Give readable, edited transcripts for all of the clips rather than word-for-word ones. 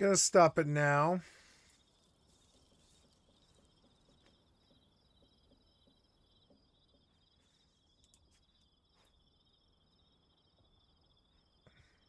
Gonna stop it now.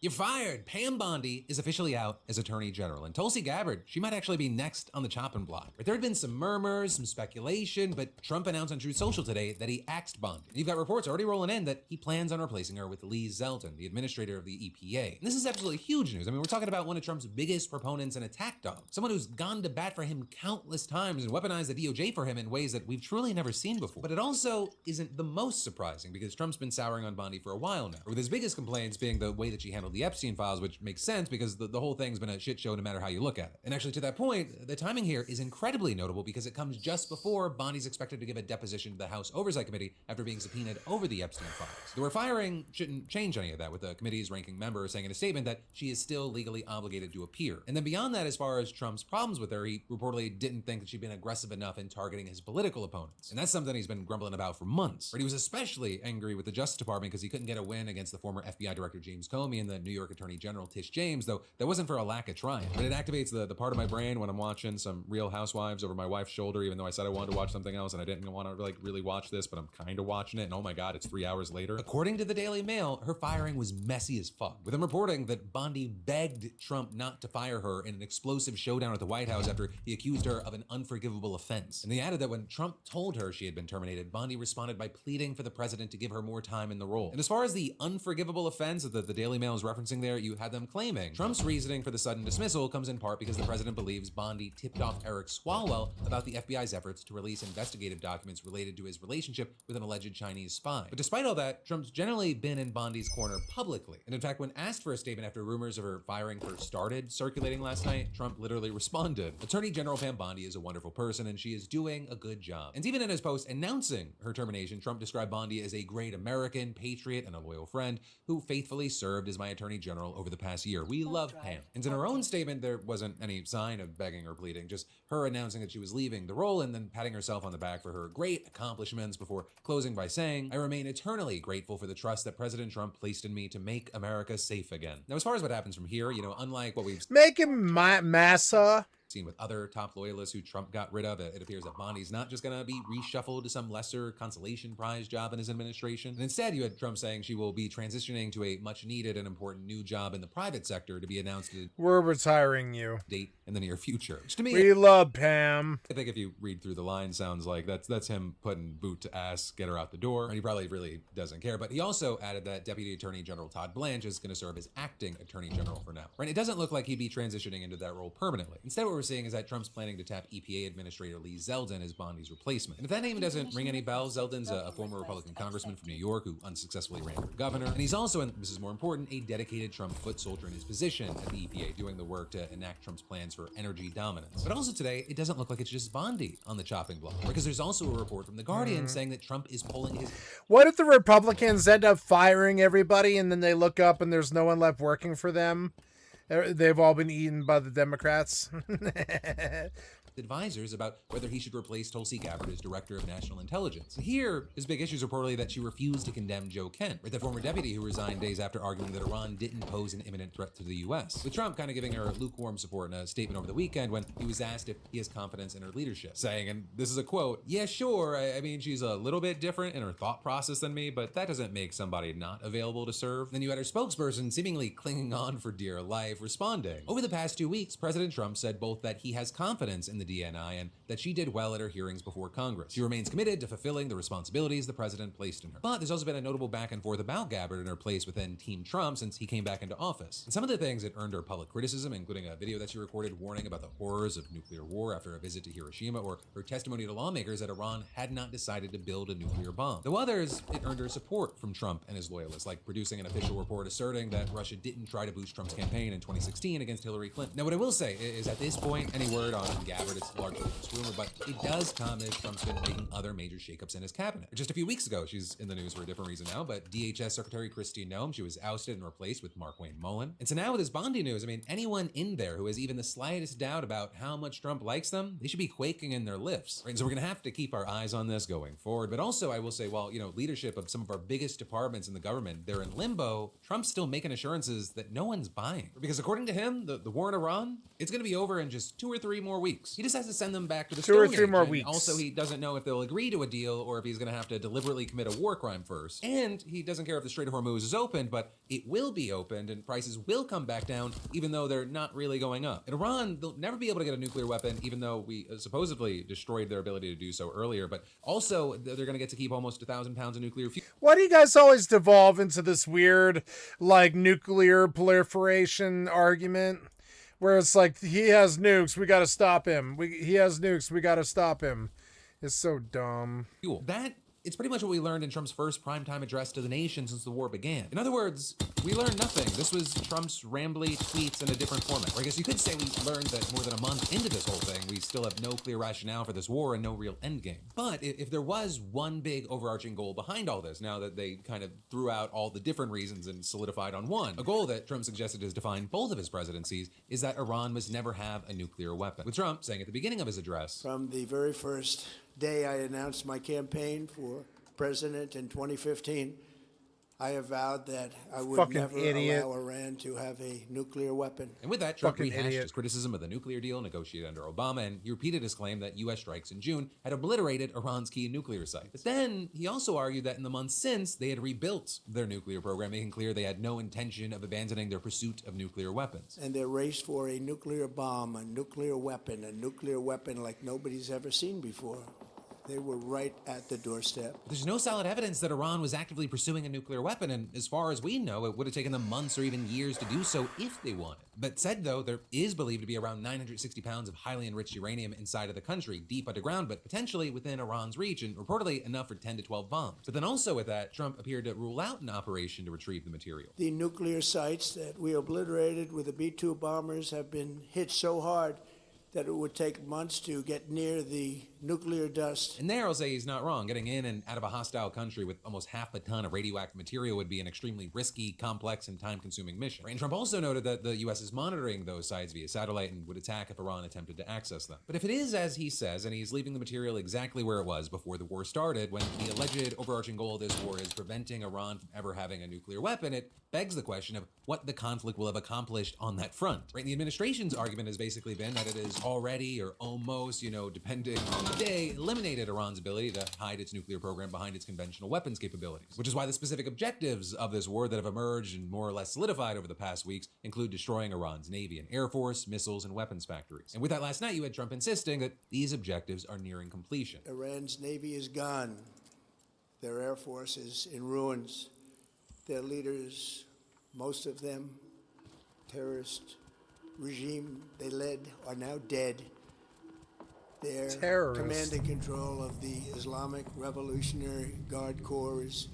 You're fired. Pam Bondi is officially out as Attorney General, and Tulsi Gabbard, she might actually be next on the chopping block. There had been some murmurs, some speculation, but Trump announced on Truth Social today that he axed Bondi. And you've got reports already rolling in that he plans on replacing her with Lee Zeldin, the administrator of the EPA. And this is absolutely huge news. I mean, we're talking about one of Trump's biggest proponents and attack dogs, someone who's gone to bat for him countless times and weaponized the DOJ for him in ways that we've truly never seen before. But it also isn't the most surprising because Trump's been souring on Bondi for a while now, with his biggest complaints being the way that she handled the Epstein files, which makes sense because the whole thing's been a shit show no matter how you look at it. And actually, to that point, the timing here is incredibly notable because it comes just before Bondi's expected to give a deposition to the House Oversight Committee after being subpoenaed over the Epstein files. Though her firing shouldn't change any of that, with the committee's ranking member saying in a statement that she is still legally obligated to appear. And then beyond that, as far as Trump's problems with her, he reportedly didn't think that she'd been aggressive enough in targeting his political opponents. And that's something he's been grumbling about for months. He was especially angry with the Justice Department because he couldn't get a win against the former FBI Director James Comey and the New York Attorney General Tish James, though that wasn't for a lack of trying. But it activates the part of my brain when I'm watching some Real Housewives over my wife's shoulder, even though I said I wanted to watch something else and I didn't want to really watch this, but I'm kind of watching it, and oh my god, it's 3 hours later. According to the Daily Mail, her firing was messy as fuck, with them reporting that Bondi begged Trump not to fire her in an explosive showdown at the White House after he accused her of an unforgivable offense. And they added that when Trump told her she had been terminated, Bondi responded by pleading for the president to give her more time in the role. And as far as the unforgivable offense that the Daily Mail is referencing there, you had them claiming Trump's reasoning for the sudden dismissal comes in part because the president believes Bondi tipped off Eric Swalwell about the FBI's efforts to release investigative documents related to his relationship with an alleged Chinese spy. But despite all that, Trump's generally been in Bondi's corner publicly. And in fact, when asked for a statement after rumors of her firing first started circulating last night, Trump literally responded, "Attorney General Pam Bondi is a wonderful person and she is doing a good job." And even in his post announcing her termination, Trump described Bondi as a great American, patriot, and a loyal friend who faithfully served as my Attorney General over the past year. We love Pam. And in her own statement, there wasn't any sign of begging or pleading, just her announcing that she was leaving the role and then patting herself on the back for her great accomplishments before closing by saying, "I remain eternally grateful for the trust that President Trump placed in me to make America safe again." Now, as far as what happens from here, unlike what we've Make him massa. seen with other top loyalists who Trump got rid of, it appears that Bondi's not just going to be reshuffled to some lesser consolation prize job in his administration. And instead, you had Trump saying she will be transitioning to a much needed and important new job in the private sector to be announced at a We're retiring you. date in the near future. Which to me, We love Pam. I think if you read through the line, sounds like that's him putting boot to ass, get her out the door. And he probably really doesn't care. But he also added that Deputy Attorney General Todd Blanche is going to serve as acting Attorney General for now. Right? It doesn't look like he'd be transitioning into that role permanently. Instead, what we're seeing is that Trump's planning to tap EPA Administrator Lee Zeldin as Bondi's replacement. And if that name doesn't ring any bells, Zeldin's a former Republican congressman from New York who unsuccessfully ran for governor. And he's also, and this is more important, a dedicated Trump foot soldier in his position at the EPA, doing the work to enact Trump's plans for energy dominance. But also today, it doesn't look like it's just Bondi on the chopping block, because there's also a report from The Guardian saying that Trump is pulling his... What if the Republicans end up firing everybody and then they look up and there's no one left working for them? They've all been eaten by the Democrats. advisors about whether he should replace Tulsi Gabbard as Director of National Intelligence. And here, his big issue is reportedly that she refused to condemn Joe Kent, right, the former deputy who resigned days after arguing that Iran didn't pose an imminent threat to the U.S., with Trump kind of giving her lukewarm support in a statement over the weekend when he was asked if he has confidence in her leadership, saying, and this is a quote, "Yeah, sure, I mean, she's a little bit different in her thought process than me, but that doesn't make somebody not available to serve." Then you had her spokesperson seemingly clinging on for dear life, responding, "Over the past 2 weeks, President Trump said both that he has confidence in the DNI and that she did well at her hearings before Congress. She remains committed to fulfilling the responsibilities the president placed in her." But there's also been a notable back and forth about Gabbard and her place within Team Trump since he came back into office. And some of the things that earned her public criticism, including a video that she recorded warning about the horrors of nuclear war after a visit to Hiroshima, or her testimony to lawmakers that Iran had not decided to build a nuclear bomb. Though others, it earned her support from Trump and his loyalists, like producing an official report asserting that Russia didn't try to boost Trump's campaign in 2016 against Hillary Clinton. Now, what I will say is at this point, any word on Gabbard is largely construed. rumor, but it does come as Trump's been making other major shakeups in his cabinet. Just a few weeks ago, she's in the news for a different reason now, but DHS Secretary Kristi Noem, she was ousted and replaced with Markwayne Mullin. And so now with this Bondi news, I mean, anyone in there who has even the slightest doubt about how much Trump likes them, they should be quaking in their lifts. Right? And so we're gonna have to keep our eyes on this going forward. But also, I will say, while, leadership of some of our biggest departments in the government, they're in limbo, Trump's still making assurances that no one's buying. Because according to him, the war in Iran, it's gonna be over in just 2 or 3 more weeks. He just has to send them back to the 2 or Stone 3 Age. more And weeks. also, he doesn't know if they'll agree to a deal or if he's gonna have to deliberately commit a war crime first. And he doesn't care if the Strait of Hormuz is opened, but it will be opened and prices will come back down, even though they're not really going up. In Iran, they'll never be able to get a nuclear weapon, even though we supposedly destroyed their ability to do so earlier. But also, they're going to get to keep almost 1,000 pounds of nuclear fuel. Why do you guys always devolve into this weird, like, nuclear proliferation argument? Where it's like, he has nukes, we gotta stop him. He has nukes, we gotta stop him. It's so dumb. It's pretty much what we learned in Trump's first primetime address to the nation since the war began. In other words, we learned nothing. This was Trump's rambly tweets in a different format. Or I guess you could say we learned that more than a month into this whole thing, we still have no clear rationale for this war and no real endgame. But if there was one big overarching goal behind all this, now that they kind of threw out all the different reasons and solidified on one, a goal that Trump suggested has defined both of his presidencies is that Iran must never have a nuclear weapon. With Trump saying at the beginning of his address, "From the very first day I announced my campaign for president in 2015, I have vowed that I would never allow Iran to have a nuclear weapon." And with that, Trump rehashed his criticism of the nuclear deal negotiated under Obama, and he repeated his claim that U.S. strikes in June had obliterated Iran's key nuclear site. But then he also argued that in the months since, they had rebuilt their nuclear program, making clear they had no intention of abandoning their pursuit of nuclear weapons. And their race for a nuclear bomb, a nuclear weapon like nobody's ever seen before. They were right at the doorstep. There's no solid evidence that Iran was actively pursuing a nuclear weapon, and as far as we know, it would have taken them months or even years to do so if they wanted. But said though, there is believed to be around 960 pounds of highly enriched uranium inside of the country, deep underground, but potentially within Iran's reach, and reportedly enough for 10 to 12 bombs. But then also with that, Trump appeared to rule out an operation to retrieve the material. The nuclear sites that we obliterated with the B-2 bombers have been hit so hard that it would take months to get near the nuclear dust. And there I'll say he's not wrong. Getting in and out of a hostile country with almost half a ton of radioactive material would be an extremely risky, complex, and time-consuming mission. And Trump also noted that the U.S. is monitoring those sites via satellite and would attack if Iran attempted to access them. But if it is as he says, and he's leaving the material exactly where it was before the war started, when the alleged overarching goal of this war is preventing Iran from ever having a nuclear weapon, it begs the question of what the conflict will have accomplished on that front. Right? And the administration's argument has basically been that it is already or almost, depending on the day, eliminated Iran's ability to hide its nuclear program behind its conventional weapons capabilities. Which is why the specific objectives of this war that have emerged and more or less solidified over the past weeks include destroying Iran's Navy and Air Force, missiles, and weapons factories. And with that last night, you had Trump insisting that these objectives are nearing completion. Iran's Navy is gone. Their Air Force is in ruins. Their leaders, most of them, terrorist regime they led, are now dead. Their command and control of the Islamic Revolutionary Guard Corps is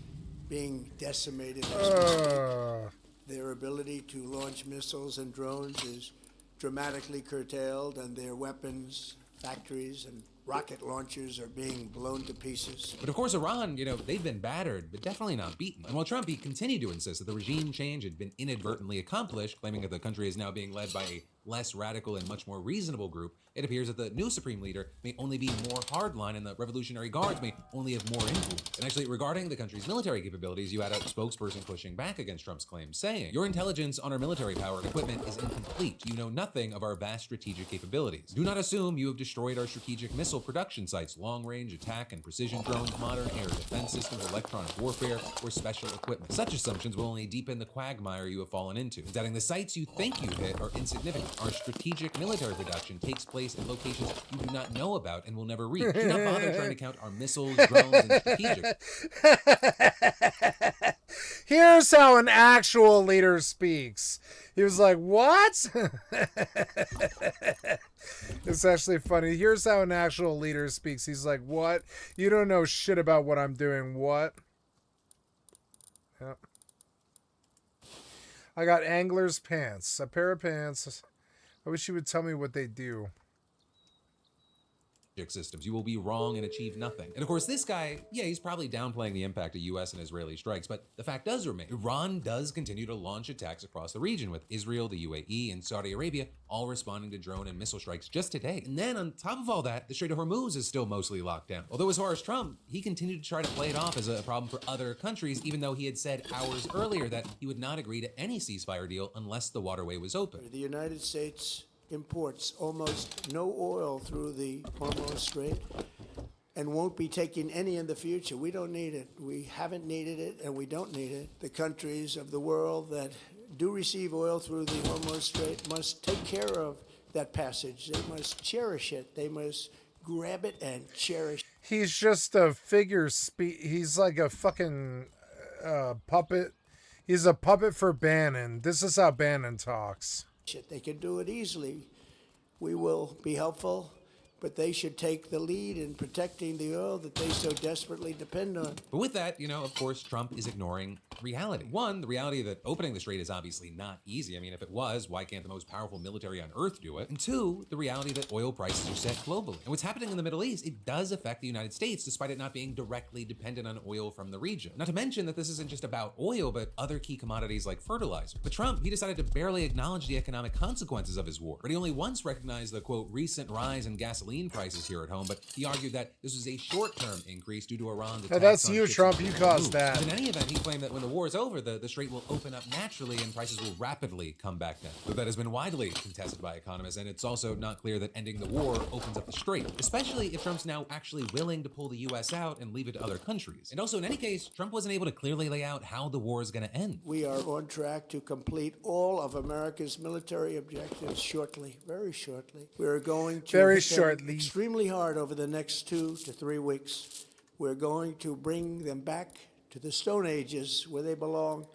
being decimated as we speak. Their ability to launch missiles and drones is dramatically curtailed, and their weapons, factories, and rocket launchers are being blown to pieces. But of course, Iran, they've been battered, but definitely not beaten. And while Trump, he continued to insist that the regime change had been inadvertently accomplished, claiming that the country is now being led by a less radical and much more reasonable group, it appears that the new supreme leader may only be more hardline and the Revolutionary Guards may only have more influence. And actually, regarding the country's military capabilities, you had a spokesperson pushing back against Trump's claims, saying, "Your intelligence on our military power and equipment is incomplete. You know nothing of our vast strategic capabilities. Do not assume you have destroyed our strategic missile production sites, long-range attack and precision drones, modern air defense systems, electronic warfare, or special equipment. Such assumptions will only deepen the quagmire you have fallen into. Adding the sites you think you hit are insignificant. Our strategic military production takes place in locations you do not know about and will never reach. Do not bother trying to count our missiles, drones, and strategic." Here's how an actual leader speaks. He was like, what? It's actually funny. Here's how an actual leader speaks. He's like, what? You don't know shit about what I'm doing. What? Yep. I got angler's pants. A pair of pants. I wish you would tell me what they do. systems. You will be wrong and achieve nothing. And of course, this guy, yeah, he's probably downplaying the impact of US and Israeli strikes, but the fact does remain. Iran does continue to launch attacks across the region, with Israel, the UAE, and Saudi Arabia all responding to drone and missile strikes just today. And then on top of all that, the Strait of Hormuz is still mostly locked down. Although as far as Trump, he continued to try to play it off as a problem for other countries, even though he had said hours earlier that he would not agree to any ceasefire deal unless the waterway was open. The United States imports almost no oil through the Hormuz Strait and won't be taking any in the future. We don't need it. We haven't needed it, and we don't need it. The countries of the world that do receive oil through the Hormuz Strait must take care of that passage. They must cherish it. They must grab it and cherish it. He's just a figure he's like a fucking puppet. He's a puppet for Bannon. This is how Bannon talks. They can do it easily. We will be helpful, but they should take the lead in protecting the oil that they so desperately depend on. But with that, of course, Trump is ignoring reality. One, the reality that opening the strait is obviously not easy. I mean, if it was, why can't the most powerful military on earth do it? And two, the reality that oil prices are set globally. And what's happening in the Middle East, it does affect the United States, despite it not being directly dependent on oil from the region. Not to mention that this isn't just about oil, but other key commodities like fertilizer. But Trump, he decided to barely acknowledge the economic consequences of his war. But he only once recognized the, quote, recent rise in gasoline prices here at home, but he argued that this was a short-term increase due to Iran's attack. That's you, Trump. You caused that. In any event, he claimed that when the war is over, the strait will open up naturally and prices will rapidly come back down. But that has been widely contested by economists, and it's also not clear that ending the war opens up the strait, especially if Trump's now actually willing to pull the U.S. out and leave it to other countries. And also, in any case, Trump wasn't able to clearly lay out how the war is going to end. We are on track to complete all of America's military objectives shortly, very shortly. We are going to very hit them shortly, extremely hard over the next 2 to 3 weeks. We're going to bring them back to the Stone Ages where they belong.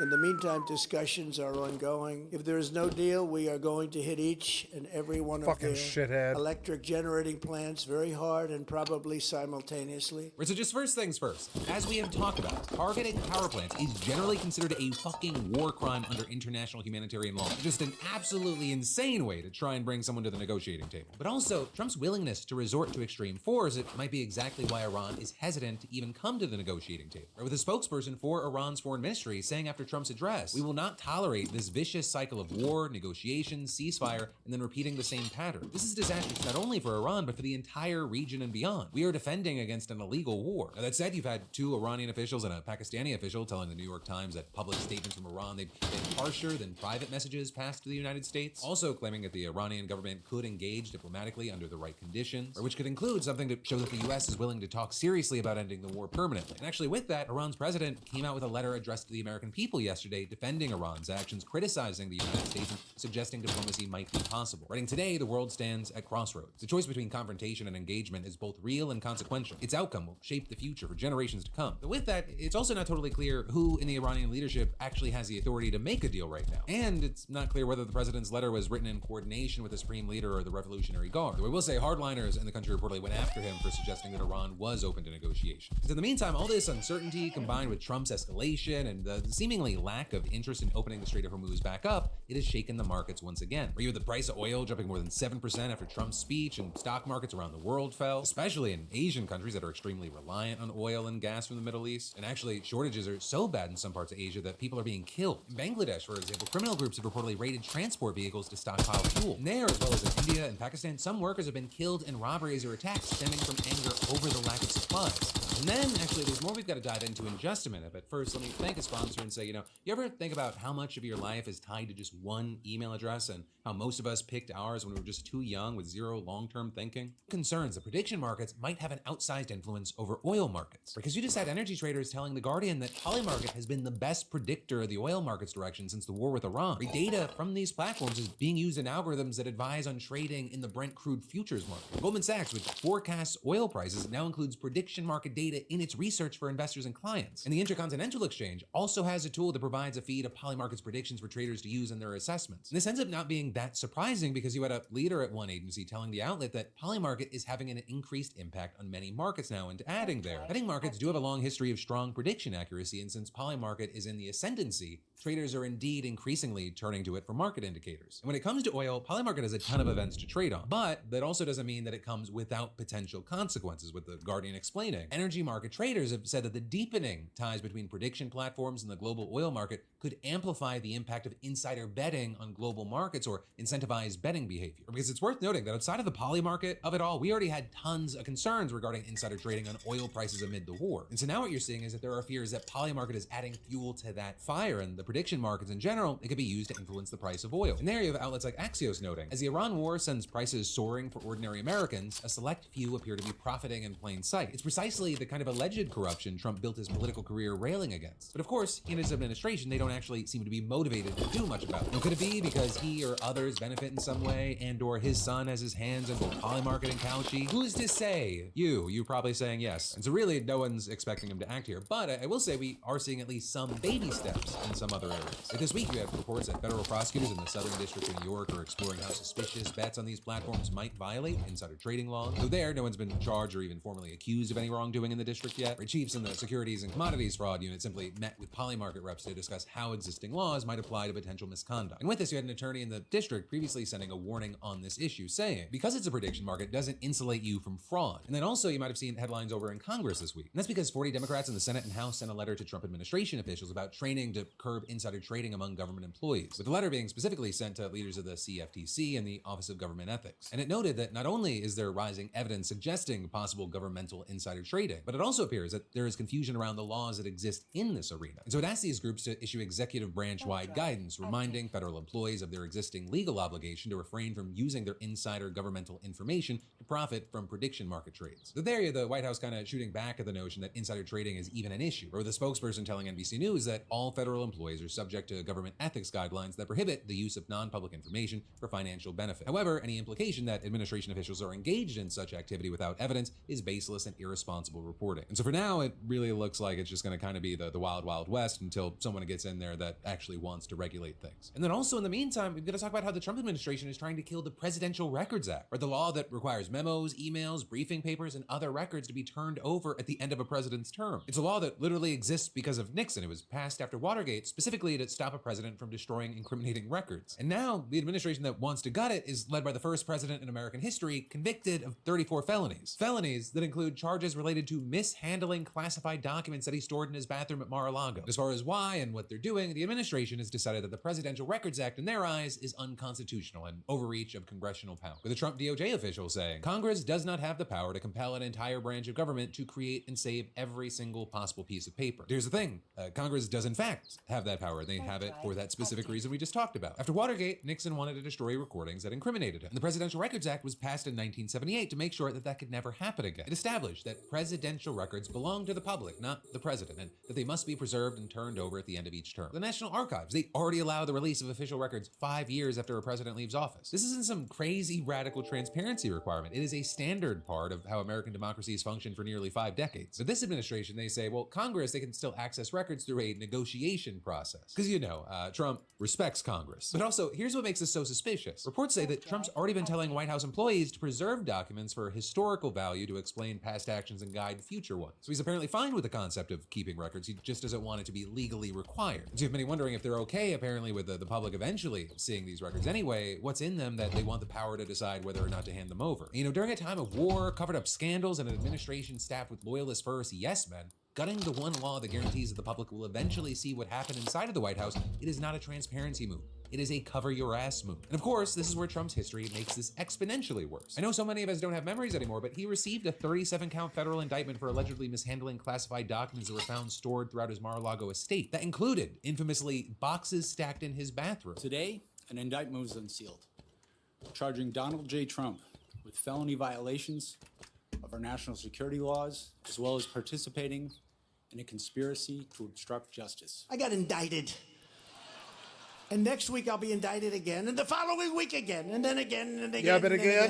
In the meantime, discussions are ongoing. If there is no deal, we are going to hit each and every one of their electric generating plants very hard and probably simultaneously. Right, so just first things first. As we have talked about, targeting power plants is generally considered a fucking war crime under international humanitarian law. Just an absolutely insane way to try and bring someone to the negotiating table. But also, Trump's willingness to resort to extreme force, it might be exactly why Iran is hesitant to even come to the negotiating table. Right, with a spokesperson for Iran's foreign ministry saying after Trump's address, "We will not tolerate this vicious cycle of war, negotiations, ceasefire, and then repeating the same pattern. This is disastrous not only for Iran, but for the entire region and beyond. We are defending against an illegal war." Now, that said, you've had 2 Iranian officials and a Pakistani official telling the New York Times that public statements from Iran, they've been harsher than private messages passed to the United States, also claiming that the Iranian government could engage diplomatically under the right conditions, or which could include something to show that the U.S. is willing to talk seriously about ending the war permanently. And actually with that, Iran's president came out with a letter addressed to the American people yesterday defending Iran's actions, criticizing the United States, and suggesting diplomacy might be possible. Writing today, the world stands at crossroads. The choice between confrontation and engagement is both real and consequential. Its outcome will shape the future for generations to come. But with that, it's also not totally clear who in the Iranian leadership actually has the authority to make a deal right now. And it's not clear whether the president's letter was written in coordination with the Supreme Leader or the Revolutionary Guard. Though I will say hardliners in the country reportedly went after him for suggesting that Iran was open to negotiation. In the meantime, all this uncertainty combined with Trump's escalation and the seemingly lack of interest in opening the Strait of Hormuz back up, it has shaken the markets once again. Where you have the price of oil jumping more than 7% after Trump's speech, and stock markets around the world fell, especially in Asian countries that are extremely reliant on oil and gas from the Middle East. And actually, shortages are so bad in some parts of Asia that people are being killed. In Bangladesh, for example, criminal groups have reportedly raided transport vehicles to stockpile fuel. And there, as well as in India and Pakistan, some workers have been killed in robberies or attacks stemming from anger over the lack of supplies. And then, actually, there's more we've got to dive into in just a minute. But first, let me thank a sponsor and say, you ever think about how much of your life is tied to just one email address and how most of us picked ours when we were just too young with zero long-term thinking? Concerns that prediction markets might have an outsized influence over oil markets. Because you just had energy traders telling The Guardian that Polymarket has been the best predictor of the oil market's direction since the war with Iran. Data from these platforms is being used in algorithms that advise on trading in the Brent crude futures market. Goldman Sachs, which forecasts oil prices, now includes prediction market data data in its research for investors and clients. And the Intercontinental Exchange also has a tool that provides a feed of Polymarket's predictions for traders to use in their assessments. And this ends up not being that surprising because you had a leader at one agency telling the outlet that Polymarket is having an increased impact on many markets now, and adding there. Betting markets do have a long history of strong prediction accuracy, and since Polymarket is in the ascendancy, traders are indeed increasingly turning to it for market indicators. And when it comes to oil, Polymarket has a ton of events to trade on, but that also doesn't mean that it comes without potential consequences, with the Guardian explaining. Energy market traders have said that the deepening ties between prediction platforms and the global oil market could amplify the impact of insider betting on global markets or incentivize betting behavior. Because it's worth noting that outside of the poly market of it all, we already had tons of concerns regarding insider trading on oil prices amid the war. And so now what you're seeing is that there are fears that poly market is adding fuel to that fire, and the prediction markets in general, it could be used to influence the price of oil. And there you have outlets like Axios noting, as the Iran war sends prices soaring for ordinary Americans, a select few appear to be profiting in plain sight. It's precisely the kind of alleged corruption Trump built his political career railing against. But of course, in his administration, they don't actually seem to be motivated to do much about it. Now, could it be because he or others benefit in some way, and or his son has his hands in both Polymarket and Cauchy? Who's to say? You're probably saying yes. And so really, no one's expecting him to act here. But I will say we are seeing at least some baby steps in some other areas. Like this week, you have reports that federal prosecutors in the Southern District of New York are exploring how suspicious bets on these platforms might violate insider trading laws. Though there, no one's been charged or even formally accused of any wrongdoing in the district yet. Our chiefs in the Securities and Commodities Fraud Unit simply met with Polymarket reps to discuss how existing laws might apply to potential misconduct. And with this, you had an attorney in the district previously sending a warning on this issue, saying, because it's a prediction market, doesn't insulate you from fraud. And then also, you might have seen headlines over in Congress this week. And that's because 40 Democrats in the Senate and House sent a letter to Trump administration officials about training to curb insider trading among government employees, with the letter being specifically sent to leaders of the CFTC and the Office of Government Ethics. And it noted that not only is there rising evidence suggesting possible governmental insider trading, but it also appears that there is confusion around the laws that exist in this arena. And so it asked these groups to issue executive branch-wide guidance, reminding federal employees of their existing legal obligation to refrain from using their insider governmental information to profit from prediction market trades. So there, the White House kind of shooting back at the notion that insider trading is even an issue, or the spokesperson telling NBC News that all federal employees are subject to government ethics guidelines that prohibit the use of non-public information for financial benefit. However, any implication that administration officials are engaged in such activity without evidence is baseless and irresponsible reporting. And so for now, it really looks like it's just going to kind of be the wild, wild west until someone gets in there that actually wants to regulate things. And then also in the meantime, we've got to talk about how the Trump administration is trying to kill the Presidential Records Act, or the law that requires memos, emails, briefing papers, and other records to be turned over at the end of a president's term. It's a law that literally exists because of Nixon. It was passed after Watergate specifically to stop a president from destroying incriminating records. And now the administration that wants to gut it is led by the first president in American history convicted of 34 felonies. Felonies that include charges related to mishandling classified documents that he stored in his bathroom at Mar-a-Lago. As far as why and what they're doing, the administration has decided that the Presidential Records Act, in their eyes, is unconstitutional and overreach of congressional power. With a Trump DOJ official saying, Congress does not have the power to compel an entire branch of government to create and save every single possible piece of paper. Here's the thing, Congress does in fact have that power. They have it for that specific reason we just talked about. After Watergate, Nixon wanted to destroy recordings that incriminated him. And the Presidential Records Act was passed in 1978 to make sure that that could never happen again. It established that presidential records belong to the public, not the president, and that they must be preserved and turned over at the end of each term. The National Archives, they already allow the release of official records 5 years after a president leaves office. This isn't some crazy radical transparency requirement. It is a standard part of how American democracies function for nearly 5 decades. But this administration, they say, well, Congress, they can still access records through a negotiation process. Because Trump respects Congress. But also, here's what makes this so suspicious. Reports say that Trump's already been telling White House employees to preserve documents for historical value to explain past actions and guide future ones. So he's apparently fine with the concept of keeping records. He just doesn't want it to be legally required. So you've been wondering if they're okay, apparently, with the public eventually seeing these records anyway. What's in them that they want the power to decide whether or not to hand them over? During a time of war, covered up scandals, and an administration staffed with loyalist first yes men, gutting the one law that guarantees that the public will eventually see what happened inside of the White House, it is not a transparency move. It is a cover your ass move. And of course, this is where Trump's history makes this exponentially worse. I know so many of us don't have memories anymore, but he received a 37-count federal indictment for allegedly mishandling classified documents that were found stored throughout his Mar-a-Lago estate. That included, infamously, boxes stacked in his bathroom. Today, an indictment was unsealed, charging Donald J. Trump with felony violations of our national security laws, as well as participating in a conspiracy to obstruct justice. I got indicted. And next week I'll be indicted again, and the following week again, and then again, and again. Yeah, but again.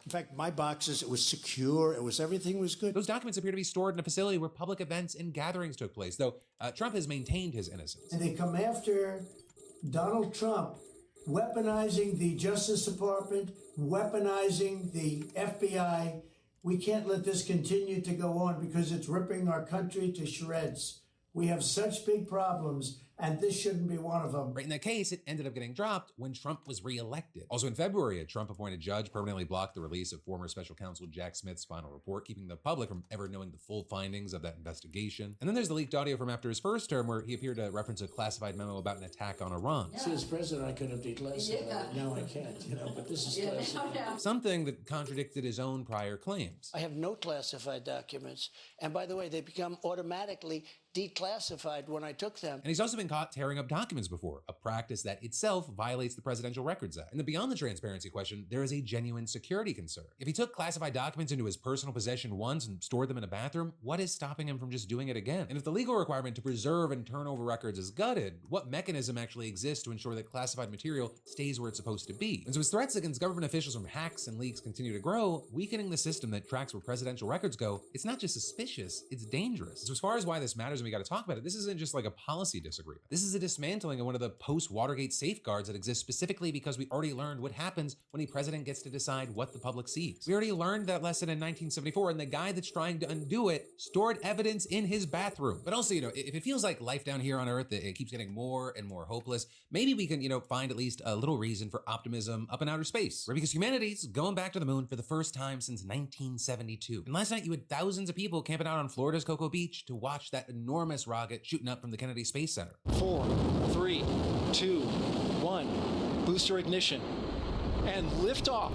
In fact, my boxes, it was secure. Everything was good. Those documents appear to be stored in a facility where public events and gatherings took place, though Trump has maintained his innocence. And they come after Donald Trump, weaponizing the Justice Department, weaponizing the FBI. We can't let this continue to go on because it's ripping our country to shreds. We have such big problems, and this shouldn't be one of them. Right, in that case, it ended up getting dropped when Trump was reelected. Also in February, a Trump-appointed judge permanently blocked the release of former special counsel Jack Smith's final report, keeping the public from ever knowing the full findings of that investigation. And then there's the leaked audio from after his first term where he appeared to reference a classified memo about an attack on Iran. See, as president, I could have declassified it. Now I can't, but this is classified. Something that contradicted his own prior claims. I have no classified documents. And by the way, they become automatically declassified when I took them. And he's also been caught tearing up documents before, a practice that itself violates the Presidential Records Act. And then beyond the transparency question, there is a genuine security concern. If he took classified documents into his personal possession once and stored them in a bathroom, what is stopping him from just doing it again? And if the legal requirement to preserve and turn over records is gutted, what mechanism actually exists to ensure that classified material stays where it's supposed to be? And so as threats against government officials from hacks and leaks continue to grow, weakening the system that tracks where presidential records go, it's not just suspicious, it's dangerous. So as far as why this matters and we got to talk about it, this isn't just like a policy disagreement. This is a dismantling of one of the post-Watergate safeguards that exist specifically because we already learned what happens when a president gets to decide what the public sees. We already learned that lesson in 1974, and the guy that's trying to undo it stored evidence in his bathroom. But also, if it feels like life down here on Earth, it keeps getting more and more hopeless, maybe we can, find at least a little reason for optimism up in outer space, right? Because humanity's going back to the moon for the first time since 1972. And last night you had thousands of people camping out on Florida's Cocoa Beach to watch that enormous rocket shooting up from the Kennedy Space Center. 4, 3, 2, 1. Booster ignition. And liftoff.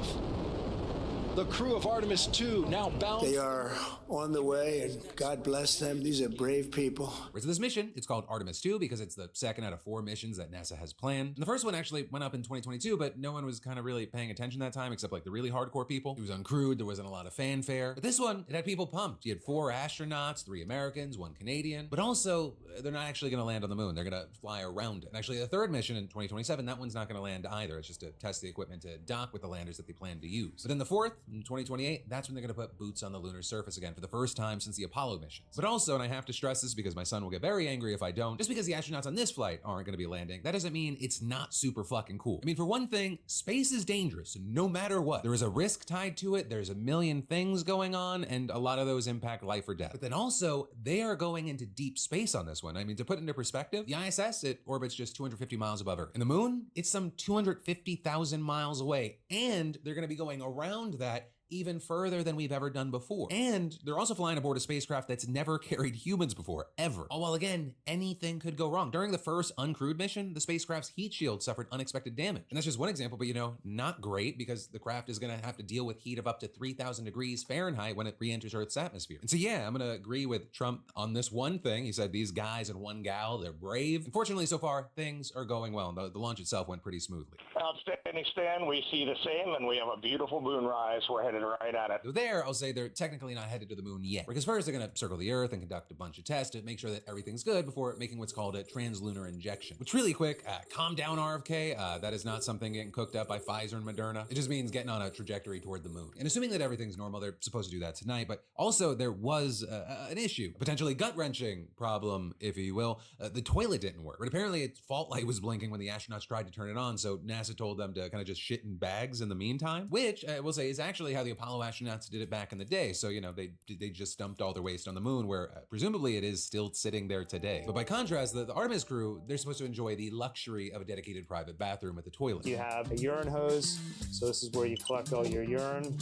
The crew of Artemis II now bound. They are on the way, and God bless them. These are brave people. So this mission, it's called Artemis II because it's the second out of 4 missions that NASA has planned. And the first one actually went up in 2022, but no one was kind of really paying attention that time except like the really hardcore people. It was uncrewed, there wasn't a lot of fanfare. But this one, it had people pumped. You had 4 astronauts, 3 Americans, 1 Canadian. But also, they're not actually going to land on the moon. They're going to fly around it. And actually, the third mission in 2027, that one's not going to land either. It's just to test the equipment to dock with the landers that they plan to use. But then the fourth, in 2028, that's when they're going to put boots on the lunar surface again for the first time since the Apollo missions. But also, and I have to stress this because my son will get very angry if I don't, just because the astronauts on this flight aren't going to be landing, that doesn't mean it's not super fucking cool. I mean, for one thing, space is dangerous no matter what. There is a risk tied to it. There's a million things going on, and a lot of those impact life or death. But then also, they are going into deep space on this one. I mean, to put it into perspective, the ISS, it orbits just 250 miles above Earth. And the moon, it's some 250,000 miles away. And they're going to be going around that even further than we've ever done before. And they're also flying aboard a spacecraft that's never carried humans before, ever. Oh, well, again, anything could go wrong. During the first uncrewed mission, the spacecraft's heat shield suffered unexpected damage. And that's just one example, but not great because the craft is gonna have to deal with heat of up to 3,000 degrees Fahrenheit when it re-enters Earth's atmosphere. And so yeah, I'm gonna agree with Trump on this one thing. He said these guys and one gal, they're brave. Unfortunately, so far, things are going well. And the launch itself went pretty smoothly. Outstanding, Stan. We see the same, and we have a beautiful moonrise. We're headed right at it. So there, I'll say they're technically not headed to the moon yet. Because first, they're going to circle the Earth and conduct a bunch of tests to make sure that everything's good before making what's called a translunar injection. Which really quick, calm down, RFK. That is not something getting cooked up by Pfizer and Moderna. It just means getting on a trajectory toward the moon. And assuming that everything's normal, they're supposed to do that tonight. But also, there was an issue, a potentially gut-wrenching problem, if you will. The toilet didn't work. But apparently, its fault light was blinking when the astronauts tried to turn it on. So NASA told them to kind of just shit in bags in the meantime, which I will say is actually how the Apollo astronauts did it back in the day. So, they just dumped all their waste on the moon where presumably it is still sitting there today. But by contrast, the Artemis crew, they're supposed to enjoy the luxury of a dedicated private bathroom with a toilet. You have a urine hose. So this is where you collect all your urine.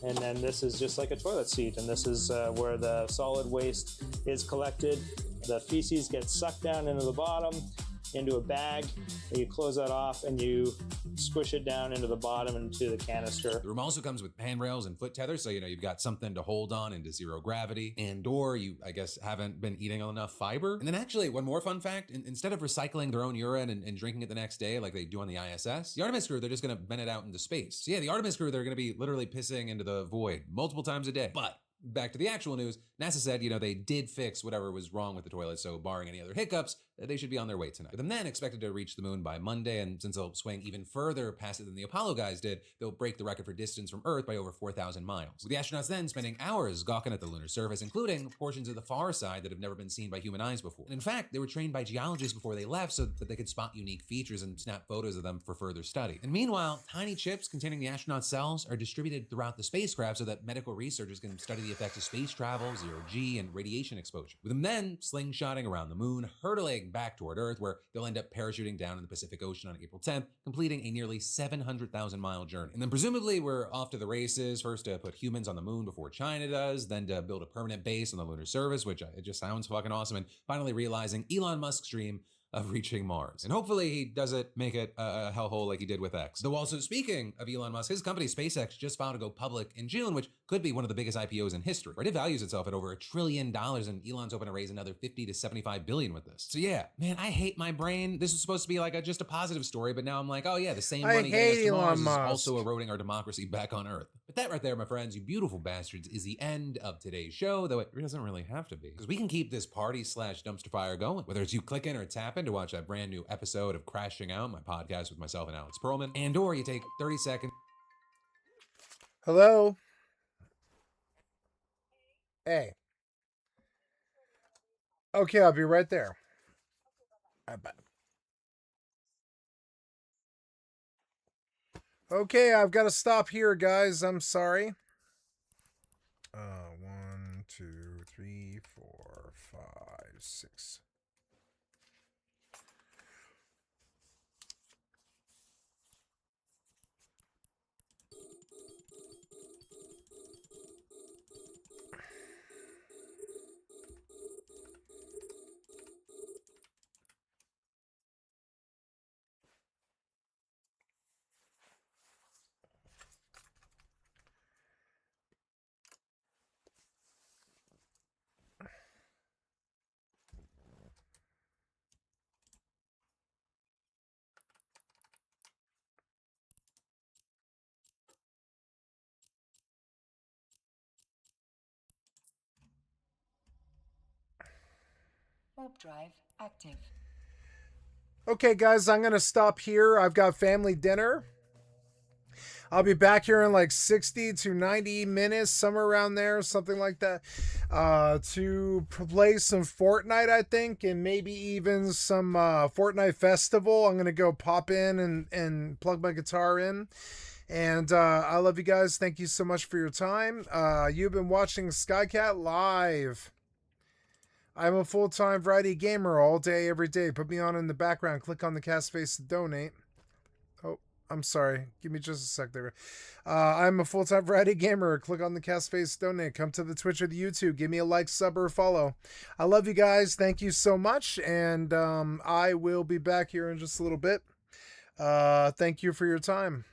And then this is just like a toilet seat. And this is where the solid waste is collected. The feces gets sucked down into the bottom, into a bag, and you close that off and you squish it down into the bottom into the canister. The room also comes with handrails and foot tethers, so you've got something to hold on into zero gravity, and/or you, I guess, haven't been eating enough fiber. And then actually, one more fun fact, instead of recycling their own urine and drinking it the next day like they do on the ISS, the Artemis crew, they're just gonna vent it out into space. So yeah, the Artemis crew, they're gonna be literally pissing into the void multiple times a day. But back to the actual news, NASA said, they did fix whatever was wrong with the toilet, so barring any other hiccups, they should be on their way tonight. With them then expected to reach the moon by Monday, and since they'll swing even further past it than the Apollo guys did, they'll break the record for distance from Earth by over 4,000 miles. With the astronauts then spending hours gawking at the lunar surface, including portions of the far side that have never been seen by human eyes before. And in fact, they were trained by geologists before they left so that they could spot unique features and snap photos of them for further study. And meanwhile, tiny chips containing the astronaut cells are distributed throughout the spacecraft so that medical researchers can study the effects of space travel, zero-G, and radiation exposure. With them then slingshotting around the moon, hurtling back toward Earth, where they'll end up parachuting down in the Pacific Ocean on April 10th, completing a nearly 700,000-mile journey. And then presumably we're off to the races, first to put humans on the moon before China does, then to build a permanent base on the lunar surface, which it just sounds fucking awesome, and finally realizing Elon Musk's dream of reaching Mars. And hopefully he doesn't make it a hellhole like he did with X. Though also speaking of Elon Musk, his company SpaceX just filed to go public in June, which could be one of the biggest IPOs in history. Right? It values itself at over $1 trillion, and Elon's hoping to raise another 50 to 75 billion with this. So yeah, man, I hate my brain. This was supposed to be like just a positive story, but now I'm like, oh yeah, the same money getting us to Mars is also eroding our democracy back on Earth. But that right there, my friends, you beautiful bastards, is the end of today's show, though it doesn't really have to be, because we can keep this party/dumpster fire going, whether it's you clicking or tapping to watch that brand new episode of Crashing Out, my podcast with myself and Alex Perlman, and or you take 30 seconds. Hello. Hey. Okay, I'll be right there. I bet. Okay, I've got to stop here, guys. I'm sorry. 1, 2, 3, 4, 5, 6. Warp drive active. Okay, guys, I'm going to stop here. I've got family dinner. I'll be back here in like 60 to 90 minutes, somewhere around there, something like that, to play some Fortnite, I think, and maybe even some Fortnite Festival. I'm going to go pop in and plug my guitar in. And I love you guys. Thank you so much for your time. You've been watching Skycat Live. I'm a full-time variety gamer all day, every day. Put me on in the background. Click on the cast face to donate. Oh, I'm sorry. Give me just a sec there. I'm a full-time variety gamer. Click on the cast face to donate. Come to the Twitch or the YouTube. Give me a like, sub, or follow. I love you guys. Thank you so much. And I will be back here in just a little bit. Thank you for your time.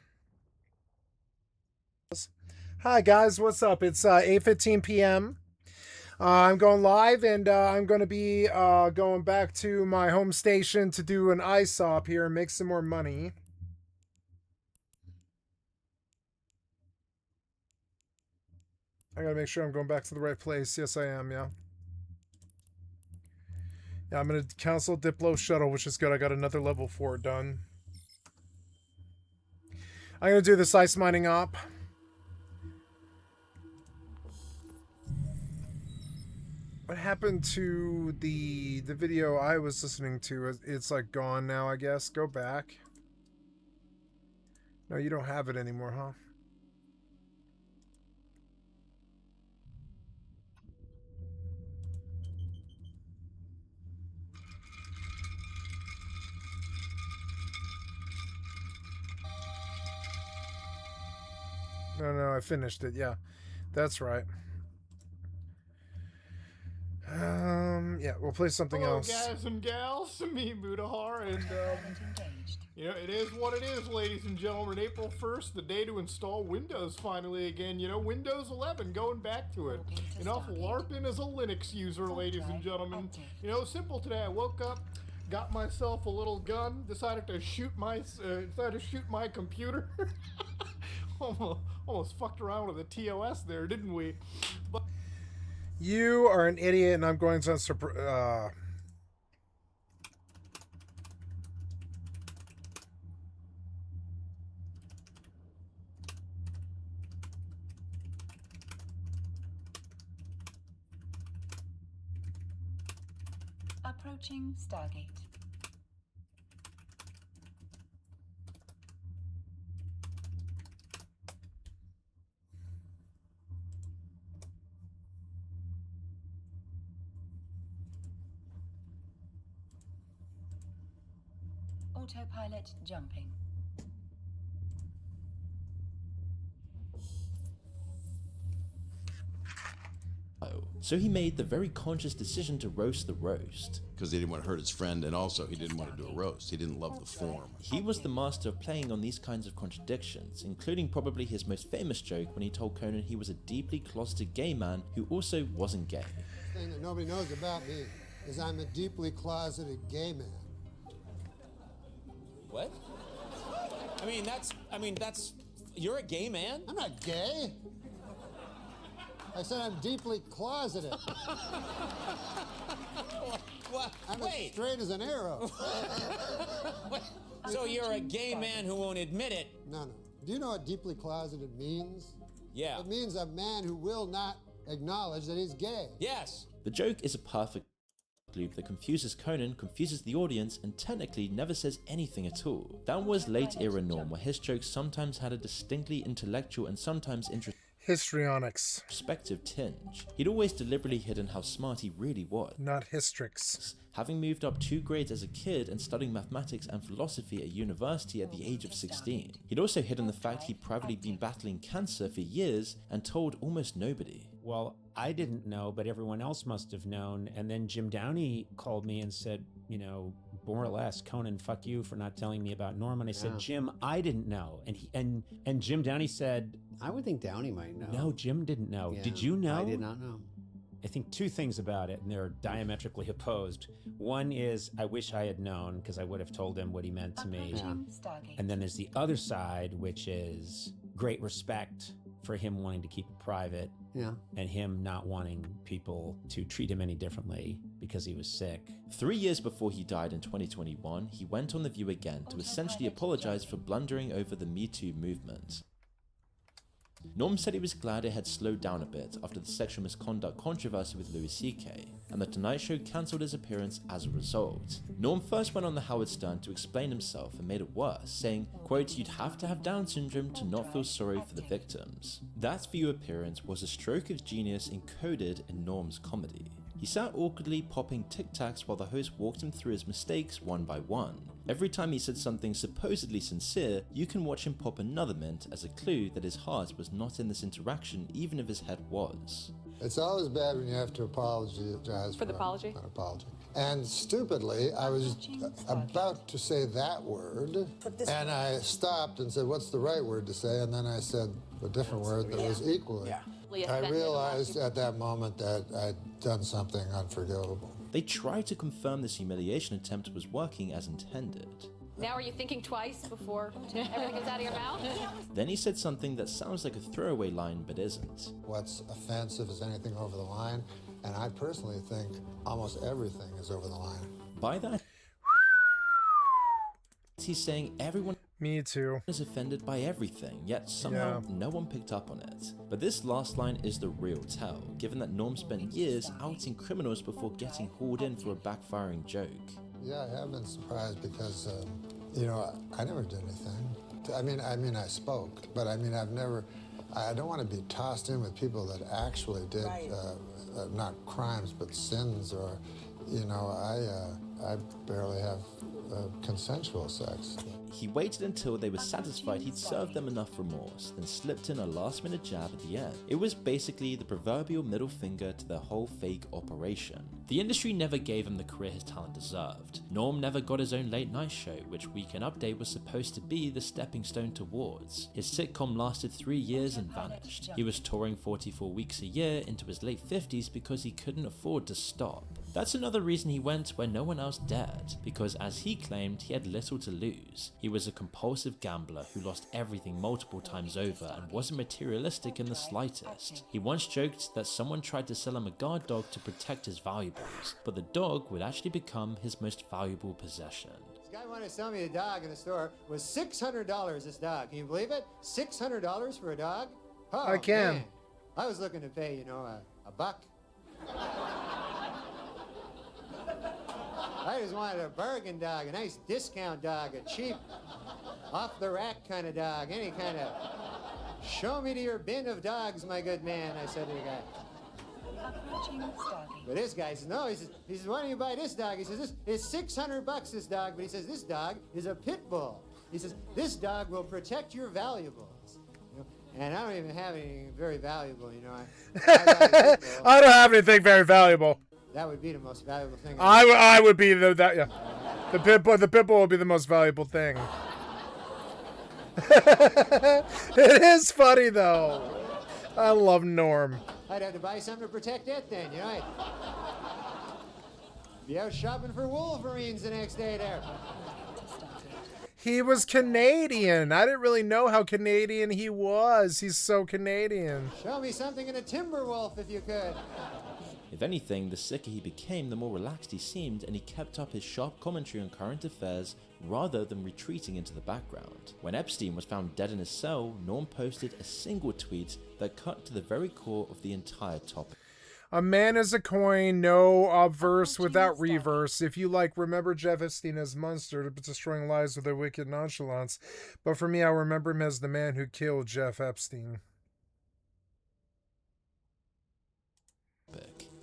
Hi, guys. What's up? It's 8:15 p.m. I'm going live, and I'm going to be going back to my home station to do an ISOP here and make some more money. I got to make sure I'm going back to the right place. Yes, I am, yeah. Yeah, I'm going to cancel Diplo Shuttle, which is good. I got another level 4 done. I'm going to do this ice mining op. What happened to the video I was listening to? It's like gone now, I guess. Go back. No, you don't have it anymore, huh? No, I finished it. Yeah, that's right. Yeah, we'll play something else. Guys and gals, me Budahar, and you know, it is what it is, ladies and gentlemen. April 1st, the day to install Windows finally again. You know, Windows 11, going back to it. You know, LARPing as a Linux user, ladies and gentlemen. You know, simple today. I woke up, got myself a little gun, decided to shoot my computer. almost fucked around with a TOS there, didn't we? But you are an idiot, and I'm going to Approaching Stargate. Autopilot jumping. So he made the very conscious decision to roast the roast. Because he didn't want to hurt his friend, and also he didn't want to do a roast. He didn't love the form. He was the master of playing on these kinds of contradictions, including probably his most famous joke when he told Conan he was a deeply closeted gay man who also wasn't gay. The thing that nobody knows about me is I'm a deeply closeted gay man. What? You're a gay man? I'm not gay. I said I'm deeply closeted. I'm as straight as an arrow. So you're a gay man who won't admit it? No. Do you know what deeply closeted means? Yeah. It means a man who will not acknowledge that he's gay. Yes. The joke is a perfect loop that confuses Conan, confuses the audience, and technically never says anything at all. That was late era Norm, where his jokes sometimes had a distinctly intellectual and sometimes histrionics perspective tinge. He'd always deliberately hidden how smart he really was. Not histrix. Having moved up 2 grades as a kid and studying mathematics and philosophy at university at the age of 16. He'd also hidden the fact he'd privately been battling cancer for years and told almost nobody. Well, I didn't know, but everyone else must have known. And then Jim Downey called me and said, you know, more or less, Conan, fuck you for not telling me about Norm. And I said, Jim, I didn't know. And Jim Downey said, I would think Downey might know. No, Jim didn't know. Yeah, Did you know? I did not know. I think 2 things about it, and they're diametrically opposed. One is, I wish I had known, because I would have told him what he meant to me. Yeah. And then there's the other side, which is great respect for him wanting to keep it private. Yeah. And him not wanting people to treat him any differently because he was sick. 3 years before he died in 2021, he went on The View again to essentially apologize for blundering over the Me Too movement. Norm said he was glad it had slowed down a bit after the sexual misconduct controversy with Louis C.K., and The Tonight Show cancelled his appearance as a result. Norm first went on the Howard Stern to explain himself and made it worse, saying, quote, "You'd have to have Down syndrome to not feel sorry for the victims." That View appearance was a stroke of genius encoded in Norm's comedy. He sat awkwardly popping tic-tacs while the host walked him through his mistakes one by one. Every time he said something supposedly sincere, you can watch him pop another mint as a clue that his heart was not in this interaction, even if his head was. It's always bad when you have to apologize for the apology. An apology. And stupidly, I was about to say that word, and I stopped and said, what's the right word to say? And then I said a different word that was equally. Yeah. I realized at that moment that I'd done something unforgivable. They tried to confirm this humiliation attempt was working as intended. Now are you thinking twice before everything comes out of your mouth? Then he said something that sounds like a throwaway line but isn't. What's offensive is anything over the line, and I personally think almost everything is over the line. By that, he's saying everyone is offended by everything, yet somehow no one picked up on it. But this last line is the real tell, given that Norm spent years outing criminals before getting hauled in for a backfiring joke. Yeah, I have been surprised because, you know, I never did anything. I mean, I spoke, but I mean, I don't want to be tossed in with people that actually did, not crimes, but sins, or, you know, I barely have consensual sex. He waited until they were satisfied he'd served them enough remorse, then slipped in a last-minute jab at the end. It was basically the proverbial middle finger to their whole fake operation. The industry never gave him the career his talent deserved. Norm never got his own late-night show, which Weekend Update was supposed to be the stepping stone towards. His sitcom lasted 3 years and vanished. He was touring 44 weeks a year into his late 50s because he couldn't afford to stop. That's another reason he went where no one else dared, because as he claimed, he had little to lose. He was a compulsive gambler who lost everything multiple times over and wasn't materialistic in the slightest. He once joked that someone tried to sell him a guard dog to protect his valuables, but the dog would actually become his most valuable possession. This guy wanted to sell me a dog in the store. It was $600, this dog. Can you believe it? $600 for a dog? Oh, I can. Man. I was looking to pay, you know, a buck. just wanted a bargain dog, a nice discount dog, a cheap, off-the-rack kind of dog, any kind of... Show me to your bin of dogs, my good man, I said to the guy. But this guy says, no, he says, why don't you buy this dog? He says, this is $600, this dog, but he says, this dog is a pit bull. He says, this dog will protect your valuables. You know? And I don't even have anything very valuable, you know. I don't have anything very valuable. That would be the most valuable thing. I would be yeah. The pit bull would be the most valuable thing. It is funny though. I love Norm. I'd have to buy something to protect it then, you know. I'd be out shopping for Wolverines the next day there. He was Canadian. I didn't really know how Canadian he was. He's so Canadian. Show me something in a timber wolf if you could. If anything, the sicker he became, the more relaxed he seemed, and he kept up his sharp commentary on current affairs rather than retreating into the background. When Epstein was found dead in his cell, Norm posted a single tweet that cut to the very core of the entire topic. A man is a coin, no obverse without reverse. If you like, remember Jeff Epstein as monster, destroying lives with a wicked nonchalance. But for me, I remember him as the man who killed Jeff Epstein.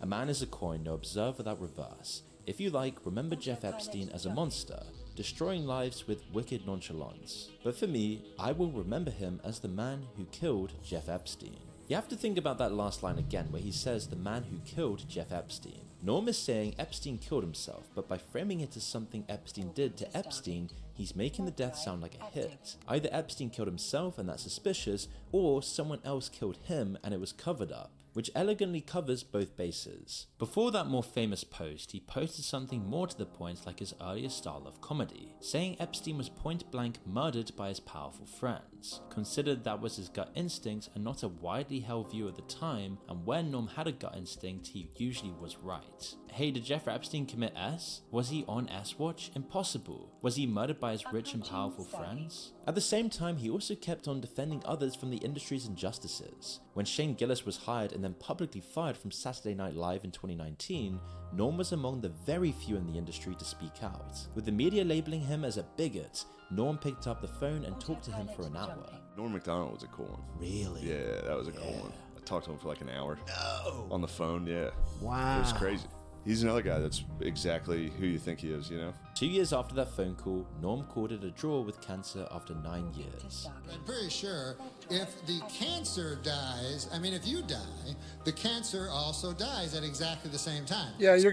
A man is a coin, no observe without reverse. If you like, remember Jeff Epstein as a monster, destroying lives with wicked nonchalance. But for me, I will remember him as the man who killed Jeff Epstein. You have to think about that last line again where he says the man who killed Jeff Epstein. Norm is saying Epstein killed himself, but by framing it as something Epstein did to Epstein, he's making the death sound like a hit. Either Epstein killed himself and that's suspicious, or someone else killed him and it was covered up, which elegantly covers both bases. Before that more famous post, he posted something more to the point like his earlier style of comedy, saying Epstein was point blank murdered by his powerful friends. Considered that was his gut instinct and not a widely held view at the time, and when Norm had a gut instinct, he usually was right. Hey, did Jeffrey Epstein commit S? Was he on S-Watch? Impossible. Was he murdered by his rich and powerful friends? At the same time, he also kept on defending others from the industry's injustices. When Shane Gillis was hired and then publicly fired from Saturday Night Live in 2019, Norm was among the very few in the industry to speak out. With the media labeling him as a bigot, Norm picked up the phone and talked to him for an hour. Norm Macdonald was a cool one. Really? Yeah, that was a cool one. I talked to him for like an hour. No. On the phone, yeah. Wow. It was crazy. He's another guy that's exactly who you think he is, you know? 2 years after that phone call, Norm called it a draw with cancer after 9 years. I'm pretty sure if the cancer dies, I mean, if you die, the cancer also dies at exactly the same time. Yeah, you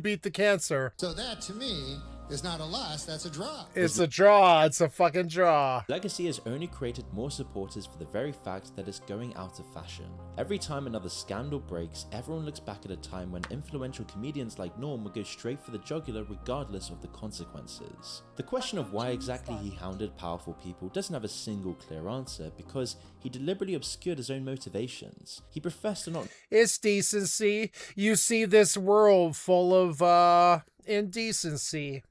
beat the cancer. So that to me is not a loss, that's a draw. It's a draw. It's a fucking draw. Legacy has only created more supporters for the very fact that it's going out of fashion. Every time another scandal breaks, everyone looks back at a time when influential comedians like Norm would go straight for the jugular regardless of the consequences. The question of why exactly he hounded powerful people doesn't have a single clear answer because he deliberately obscured his own motivations. He professed to not... It's decency. You see this world full of indecency.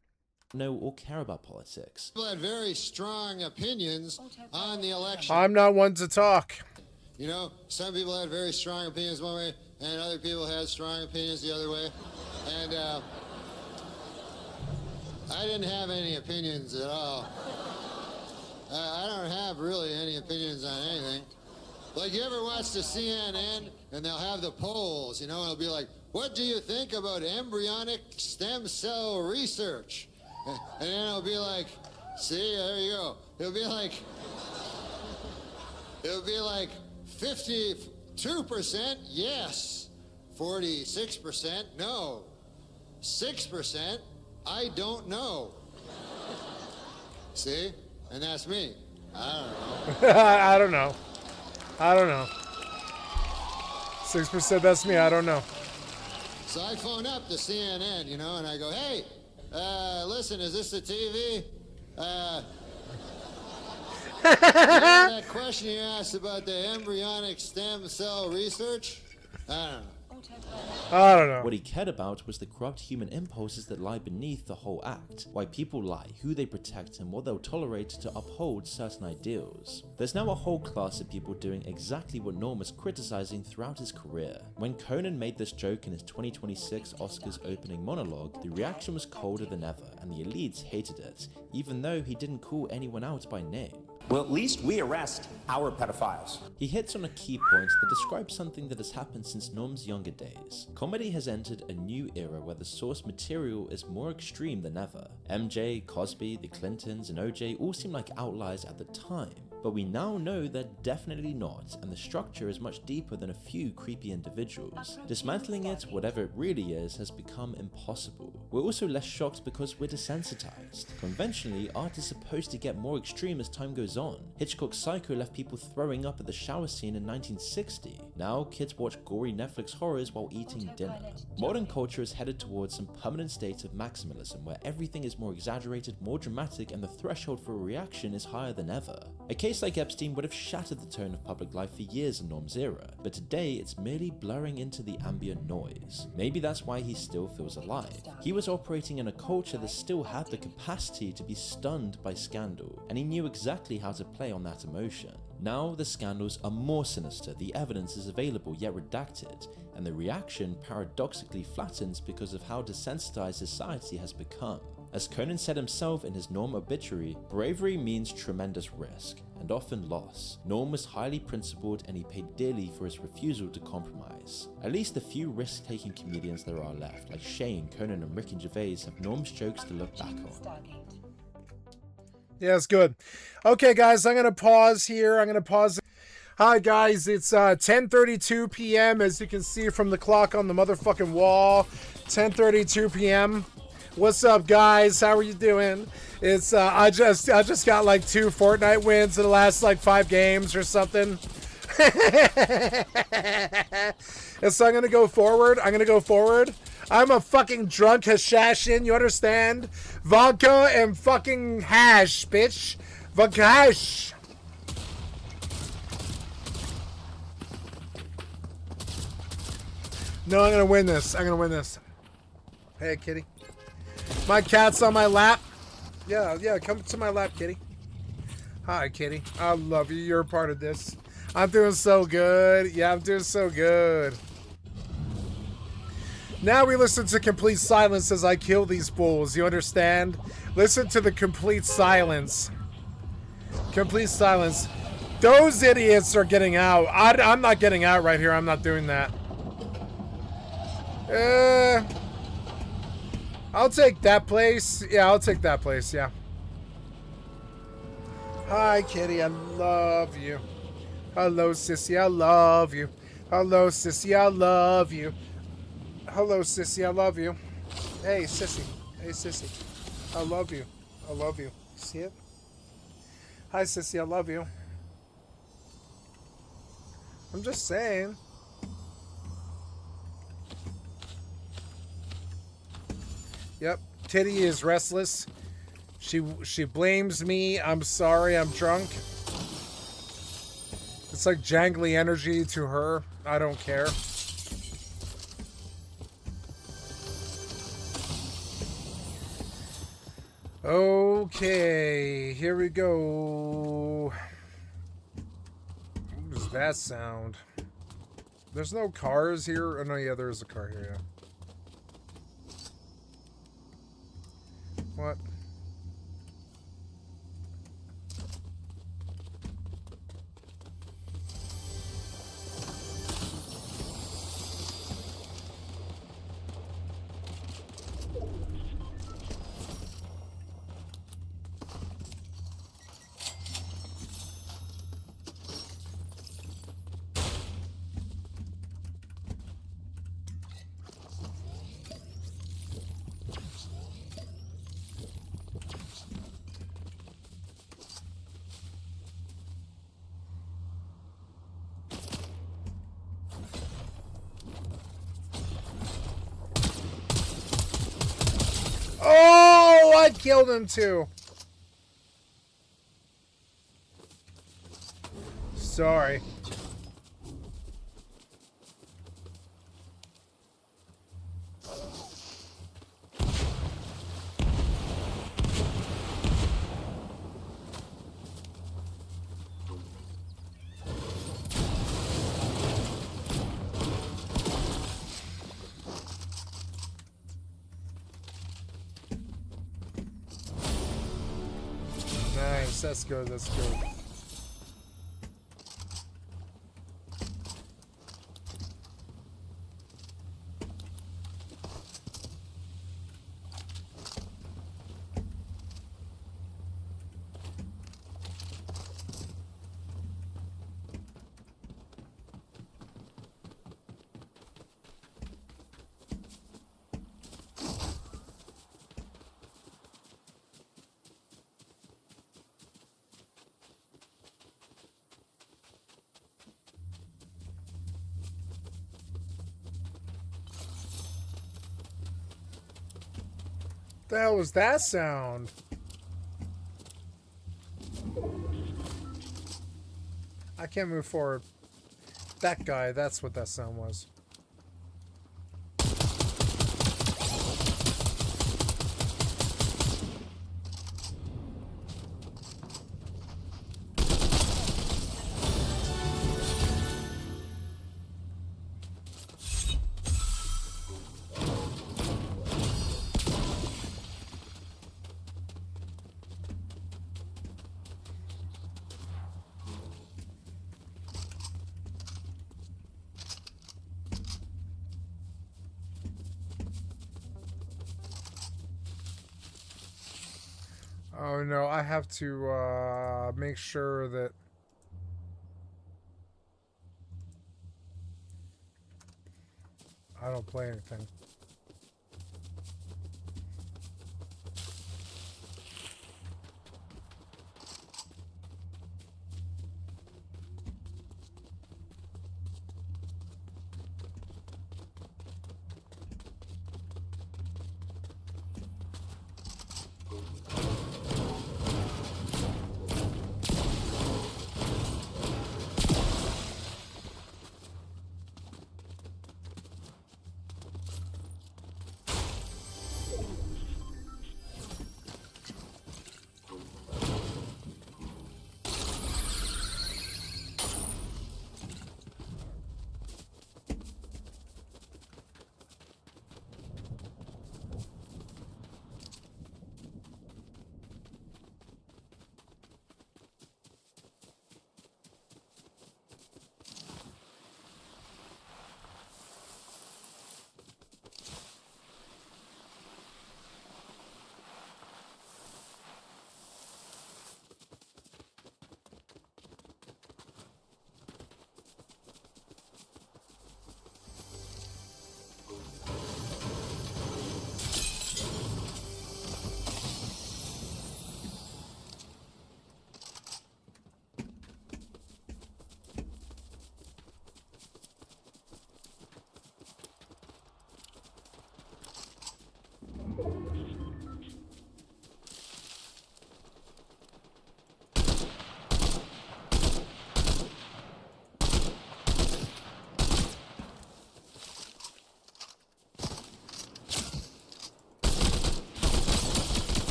Know or care about politics. People had very strong opinions on the election. I'm not one to talk. You know, some people had very strong opinions one way, and other people had strong opinions the other way. And I didn't have any opinions at all. I don't have really any opinions on anything. Like, you ever watch the CNN, and they'll have the polls, you know, and it'll be like, what do you think about embryonic stem cell research? And then it'll be like, see, there you go. It'll be like 52% yes, 46% no, 6% I don't know. See? And that's me. I don't know. I don't know. 6%, that's me. I don't know. So I phone up the CNN, you know, and I go, hey, listen, is this the TV? You know, that question you asked about the embryonic stem cell research? I don't know. I don't know. What he cared about was the corrupt human impulses that lie beneath the whole act, why people lie, who they protect, and what they'll tolerate to uphold certain ideals. There's now a whole class of people doing exactly what Norm was criticizing throughout his career. When Conan made this joke in his 2026 Oscars opening monologue, the reaction was colder than ever, and the elites hated it, even though he didn't call anyone out by name. Well, at least we arrest our pedophiles. He hits on a key point that describes something that has happened since Norm's younger days. Comedy has entered a new era where the source material is more extreme than ever. MJ, Cosby, the Clintons, and OJ all seem like outliers at the time, but we now know they're definitely not, and the structure is much deeper than a few creepy individuals. Dismantling it, whatever it really is, has become impossible. We're also less shocked because we're desensitized. Conventionally, art is supposed to get more extreme as time goes on. Hitchcock's Psycho left people throwing up at the shower scene in 1960. Now, kids watch gory Netflix horrors while eating dinner. Modern culture is headed towards some permanent state of maximalism where everything is more exaggerated, more dramatic, and the threshold for a reaction is higher than ever. A case like Epstein would have shattered the tone of public life for years in Norm's era, but today it's merely blurring into the ambient noise. Maybe that's why he still feels alive. He was operating in a culture that still had the capacity to be stunned by scandal, and he knew exactly how to play on that emotion. Now the scandals are more sinister, the evidence is available yet redacted, and the reaction paradoxically flattens because of how desensitized society has become. As Conan said himself in his Norm obituary, bravery means tremendous risk, and often loss. Norm was highly principled and he paid dearly for his refusal to compromise. At least the few risk-taking comedians there are left, like Shane, Conan, and Ricky Gervais, have Norm's jokes to look back on. Yeah, it's good. Okay, guys, I'm going to pause here. I'm going to pause. Hi, guys. It's 10:32 p.m. As you can see from the clock on the motherfucking wall. 10:32 p.m. What's up, guys? How are you doing? It's I just got like 2 Fortnite wins in the last like 5 games or something. And so I'm gonna go forward. I'm a fucking drunk Hashashin, you understand? Vodka and fucking hash, bitch. Vodka hash. No, I'm gonna win this. Hey, kitty. My cat's on my lap. Yeah, come to my lap, kitty. Hi, kitty. I love you. You're a part of this. I'm doing so good. Yeah, I'm doing so good. Now we listen to complete silence as I kill these bulls. You understand? Listen to the complete silence. Complete silence. Those idiots are getting out. I'm not getting out right here. I'm not doing that. I'll take that place. Yeah, I'll take that place. Yeah. Hi, kitty. I love you. Hello, sissy. I love you. Hello, sissy. I love you. Hello, sissy. I love you. Hey, sissy. Hey, sissy. I love you. I love you. See it? Hi, sissy. I love you. I'm just saying. Yep. Titty is restless. She blames me. I'm sorry. I'm drunk. It's like jangly energy to her. I don't care. Okay, here we go. What does that sound? There's no cars here. Oh no, yeah, there is a car here. Yeah. What? Oh, I killed him too. Sorry. Nice. That's good. That's good. The hell was that sound? I can't move forward. That guy, that's what that sound was. Oh no, I have to make sure that I don't play anything.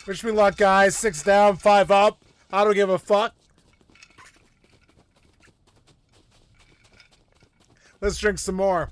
Wish me luck, guys. 6 down, 5 up. I don't give a fuck. Let's drink some more.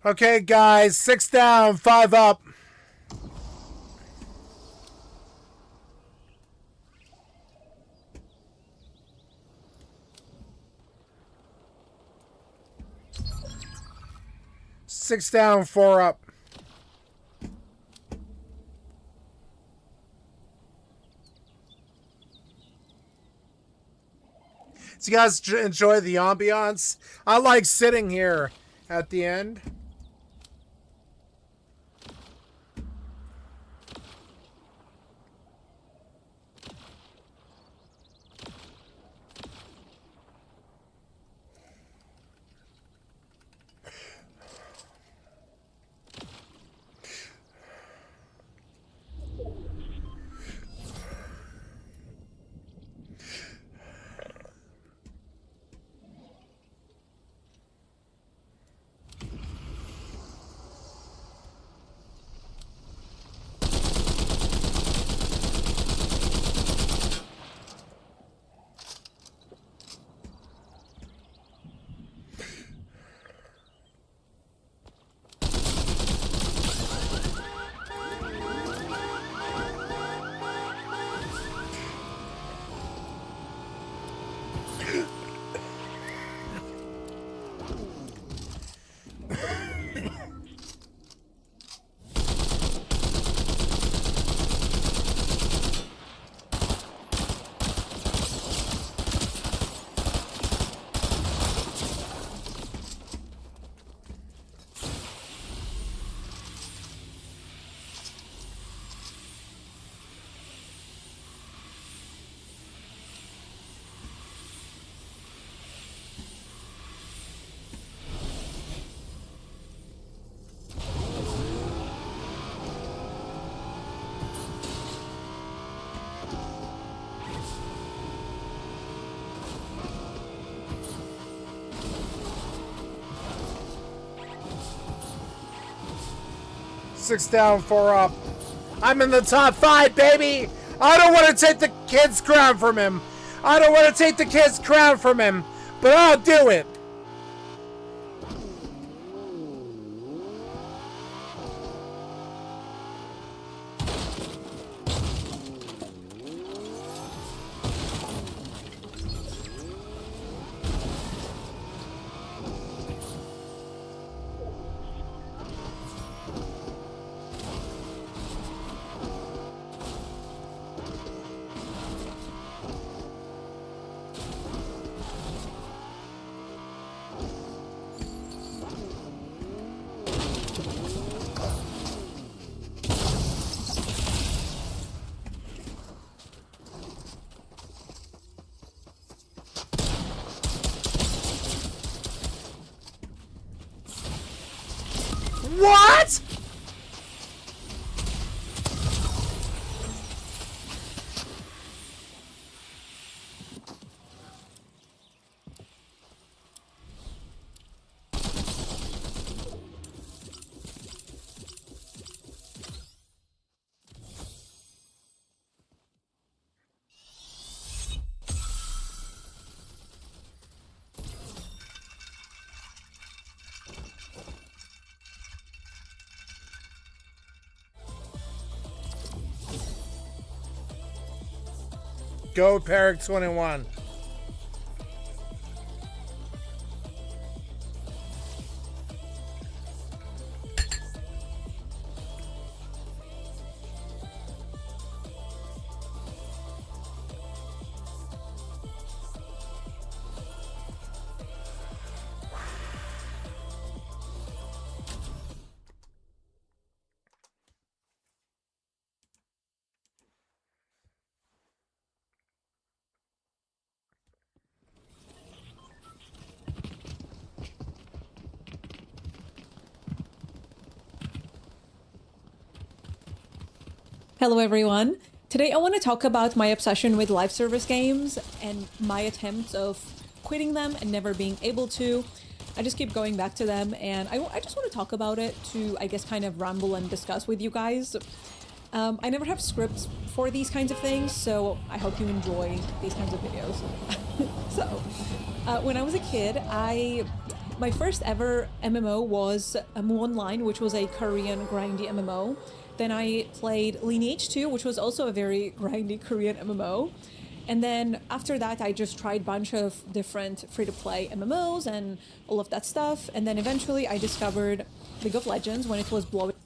Okay, guys, 6 down, 5 up. Six down, 4 up. So you guys enjoy the ambiance? I like sitting here at the end. Six down, 4 up. I'm in the top 5, baby. I don't want to take the kid's crown from him. I don't want to take the kid's crown from him, but I'll do it. Go Peric 21. Hello everyone. Today I want to talk about my obsession with live service games and my attempts of quitting them and never being able to. I just keep going back to them, and I just want to talk about it to, I guess, kind of ramble and discuss with you guys. I never have scripts for these kinds of things, so I hope you enjoy these kinds of videos. So, when I was a kid, my first ever MMO was Online, which was a Korean grindy MMO. Then I played Lineage 2, which was also a very grindy Korean MMO. And then after that, I just tried a bunch of different free-to-play MMOs and all of that stuff. And then eventually I discovered League of Legends when it was blowing.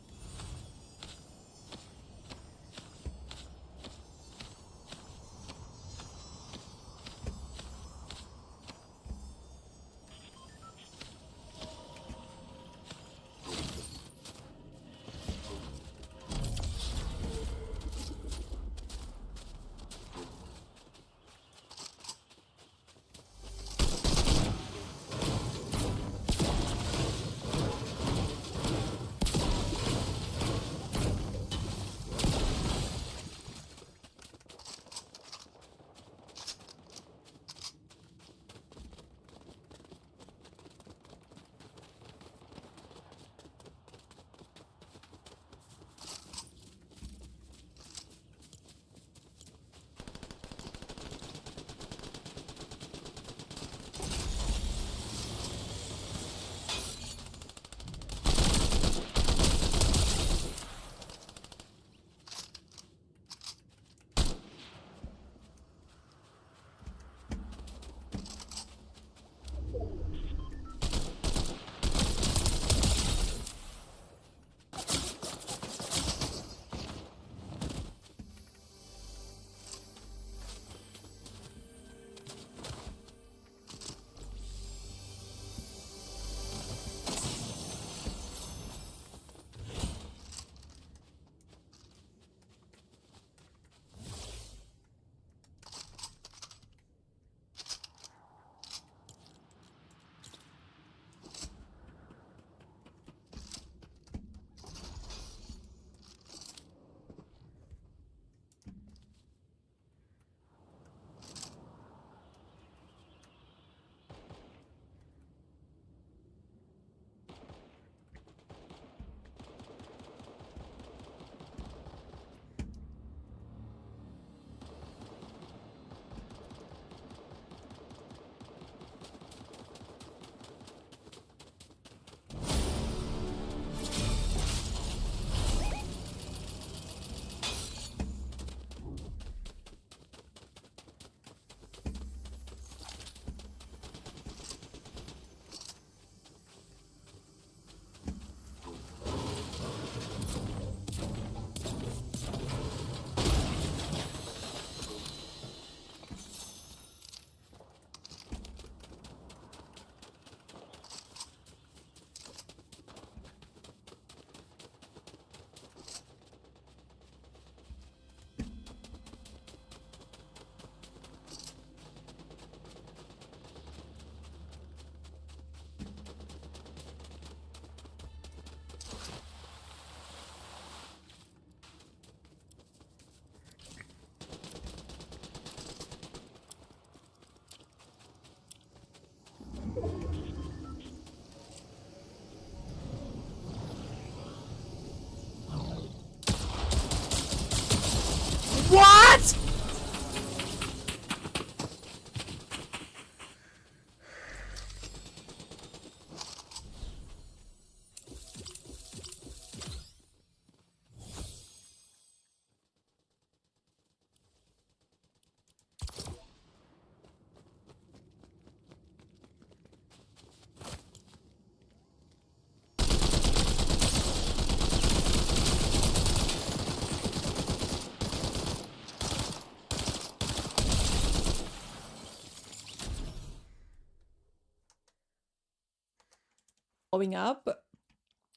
growing up.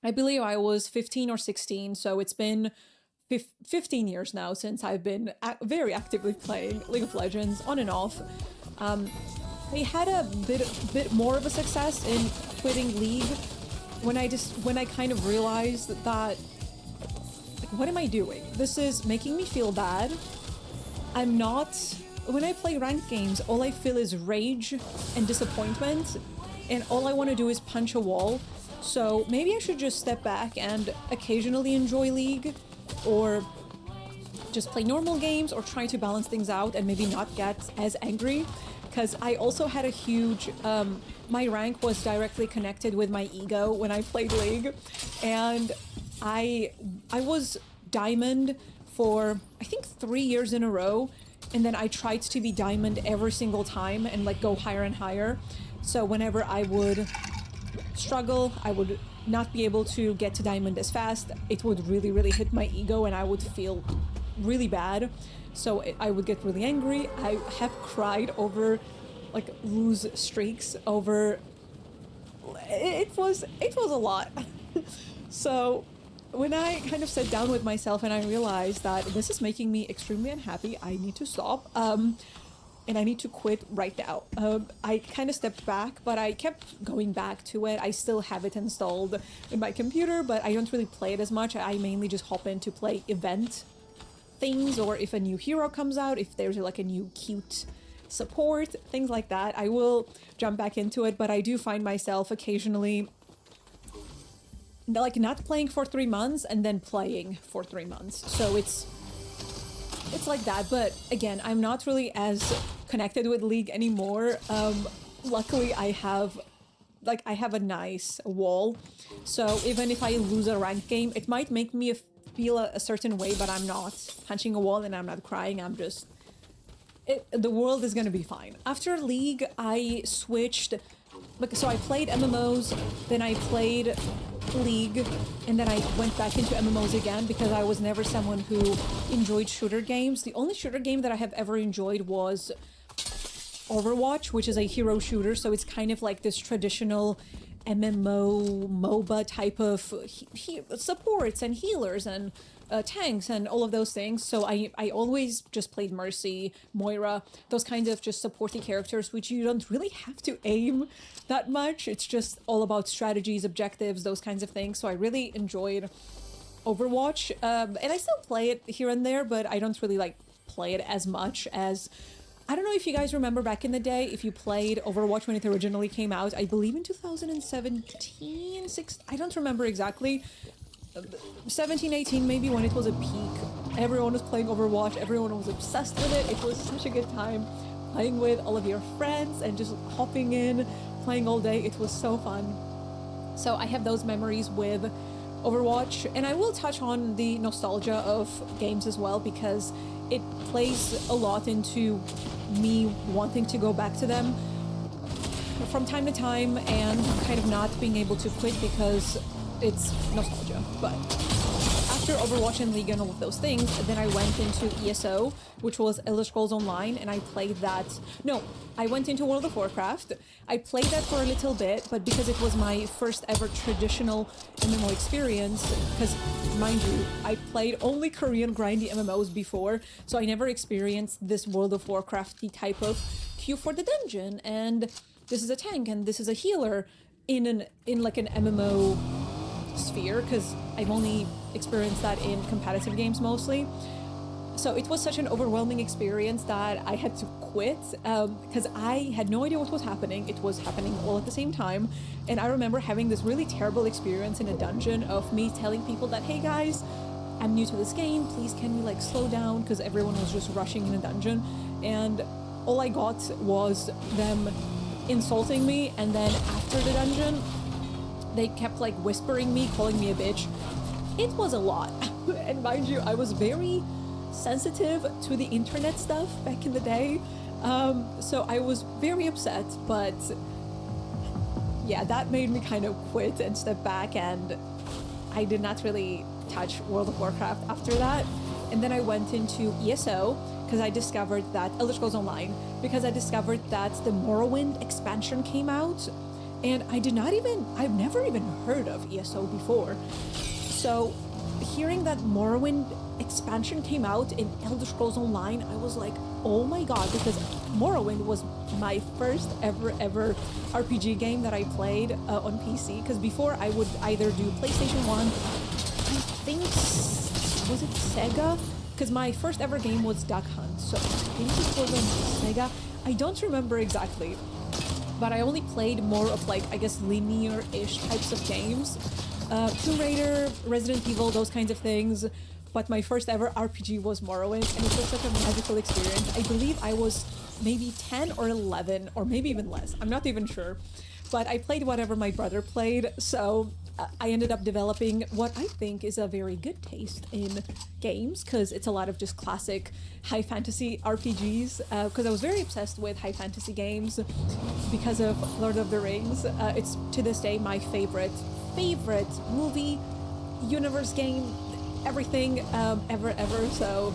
I believe I was 15 or 16, so it's been 15 years now since I've been very actively playing League of Legends on and off. I had a bit more of a success in quitting League when I kind of realized that, like, what am I doing? This is making me feel bad. When I play ranked games, all I feel is rage and disappointment, and all I want to do is punch a wall. So maybe I should just step back and occasionally enjoy League, or just play normal games, or try to balance things out and maybe not get as angry. Because I also had a huge, my rank was directly connected with my ego when I played League, and I was Diamond for I think 3 years in a row, and then I tried to be Diamond every single time and like go higher and higher. So whenever I would struggle, I would not be able to get to Diamond as fast, it would really, really hit my ego and I would feel really bad. So I would get really angry. I have cried over like lose streaks over, it was a lot. So when I kind of sat down with myself and I realized that this is making me extremely unhappy, I need to stop, and I need to quit right now. I kind of stepped back, but I kept going back to it. I still have it installed in my computer, but I don't really play it as much. I mainly just hop in to play event things, or if a new hero comes out, if there's like a new cute support, things like that, I will jump back into it. But I do find myself occasionally like not playing for 3 months and then playing for 3 months. So it's like that. But again, I'm not really as connected with League anymore. Luckily I have a nice wall, so even if I lose a ranked game, it might make me feel a certain way, but I'm not punching a wall and I'm not crying. I'm just the world is gonna be fine. After League, I switched, so I played MMOs, then I played League, and then I went back into MMOs again because I was never someone who enjoyed shooter games. The only shooter game that I have ever enjoyed was Overwatch, which is a hero shooter, so it's kind of like this traditional MMO MOBA type of supports and healers and tanks and all of those things. So I always just played Mercy, Moira, those kinds of just supporty characters, which you don't really have to aim that much. It's just all about strategies, objectives, those kinds of things. So I really enjoyed Overwatch, and I still play it here and there, but I don't really like play it as much as, I don't know if you guys remember back in the day, if you played Overwatch when it originally came out, I believe in 2017, I don't remember exactly, 17, 18 maybe, when it was a peak. Everyone was playing Overwatch, everyone was obsessed with it. It was such a good time playing with all of your friends and just hopping in, playing all day. It was so fun. So I have those memories with Overwatch, and I will touch on the nostalgia of games as well, because it plays a lot into me wanting to go back to them from time to time and kind of not being able to quit because it's nostalgia. But after Overwatch and League and all of those things, then I went into ESO, which was Elder Scrolls Online, and I played that. No, I went into World of Warcraft. I played that for a little bit, but because it was my first ever traditional MMO experience, because mind you, I played only Korean grindy MMOs before, so I never experienced this World of Warcrafty type of queue for the dungeon, and this is a tank, and this is a healer in like an MMO sphere, because I've only experienced that in competitive games mostly. So it was such an overwhelming experience that I had to quit, because I had no idea what was happening. It was happening all at the same time, and I remember having this really terrible experience in a dungeon of me telling people that, hey guys, I'm new to this game, please can we like slow down, because everyone was just rushing in a dungeon, and all I got was them insulting me, and then after the dungeon they kept like whispering me, calling me a bitch. It was a lot. And mind you, I was very sensitive to the internet stuff back in the day, so I was very upset. But yeah, that made me kind of quit and step back, and I did not really touch World of Warcraft after that. And then I went into ESO because I discovered that Elder Scrolls Online, because I discovered that the Morrowind expansion came out, and I've never even heard of ESO before. So hearing that Morrowind expansion came out in Elder Scrolls Online, I was like, oh my god, because Morrowind was my first ever RPG game that I played on PC, because before I would either do PlayStation 1, I think, was it Sega? Because my first ever game was Duck Hunt, so I think it was on Sega. I don't remember exactly, but I only played more of like, I guess, linear-ish types of games. Tomb Raider, Resident Evil, those kinds of things. But my first ever RPG was Morrowind, and it was such a magical experience. I believe I was maybe 10 or 11, or maybe even less. I'm not even sure. But I played whatever my brother played, so I ended up developing what I think is a very good taste in games, because it's a lot of just classic high fantasy RPGs, because I was very obsessed with high fantasy games because of Lord of the Rings. It's to this day my favorite movie, universe, game, everything ever. So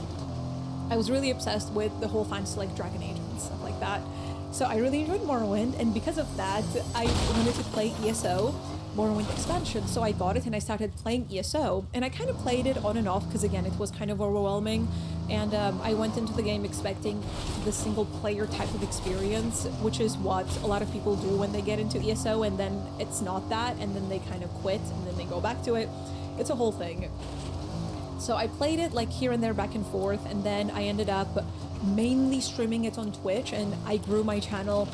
I was really obsessed with the whole fantasy, like Dragon Age and stuff like that. So I really enjoyed Morrowind, and because of that, I wanted to play ESO, Morrowind expansion. So I got it and I started playing ESO, and I kind of played it on and off because, again, it was kind of overwhelming. And I went into the game expecting the single player type of experience, which is what a lot of people do when they get into ESO, and then it's not that, and then they kind of quit and then they go back to it. It's a whole thing. So I played it like here and there, back and forth, and then I ended up mainly streaming it on Twitch, and I grew my channel,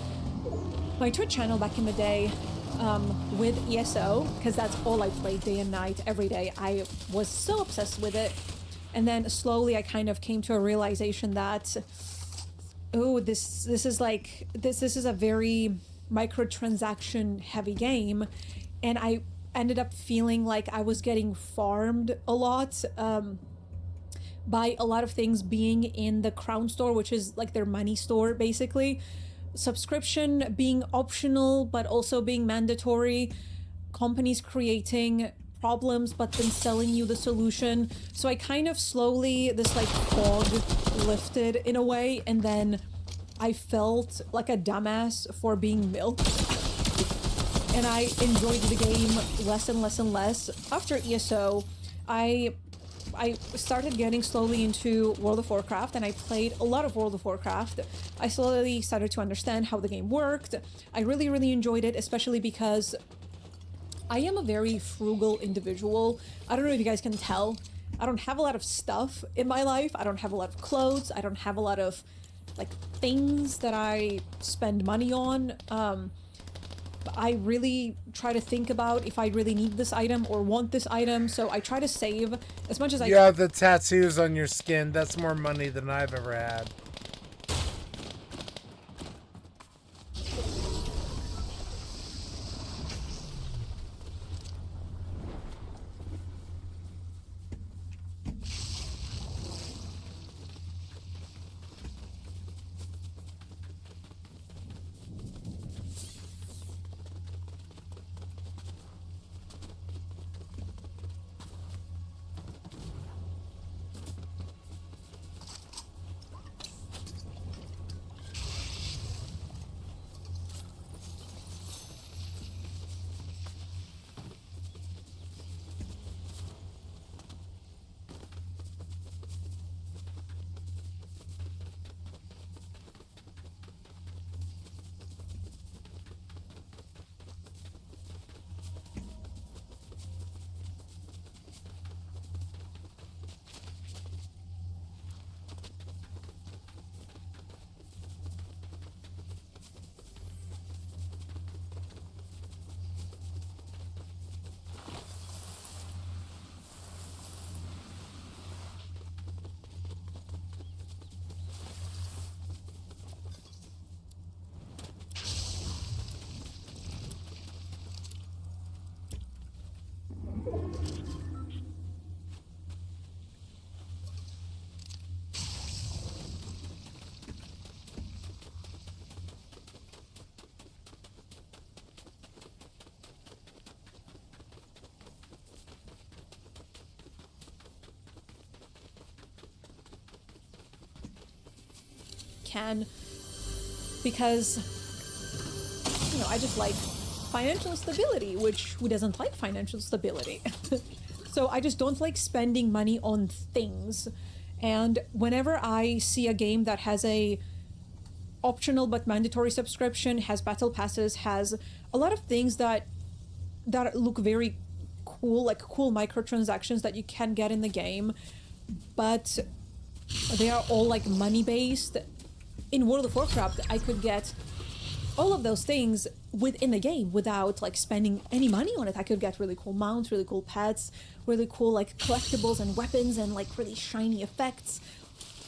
my Twitch channel back in the day, with ESO, because that's all I played day and night, every day. I was so obsessed with it. And then slowly I kind of came to a realization that, oh, this is a very microtransaction heavy game, and I ended up feeling like I was getting farmed a lot by a lot of things being in the Crown Store, which is like their money store, basically. Subscription being optional, but also being mandatory. Companies creating problems, but then selling you the solution. So I kind of slowly, this like fog lifted in a way, and then I felt like a dumbass for being milked. And I enjoyed the game less and less and less. After ESO, I started getting slowly into World of Warcraft, and I played a lot of World of Warcraft. I slowly started to understand how the game worked. I really, really enjoyed it, especially because I am a very frugal individual. I don't know if you guys can tell. I don't have a lot of stuff in my life. I don't have a lot of clothes. I don't have a lot of like things that I spend money on. I really try to think about if I really need this item or want this item, so I try to save as much as I can. Yeah, the tattoos on your skin, that's more money than I've ever had. Can, because, you know, I just like financial stability, which who doesn't like financial stability? So I just don't like spending money on things. And whenever I see a game that has a optional but mandatory subscription, has battle passes, has a lot of things that look very cool, like cool microtransactions that you can get in the game, but they are all like money based. In World of Warcraft, I could get all of those things within the game without like spending any money on it. I could get really cool mounts, really cool pets, really cool like collectibles and weapons and like really shiny effects.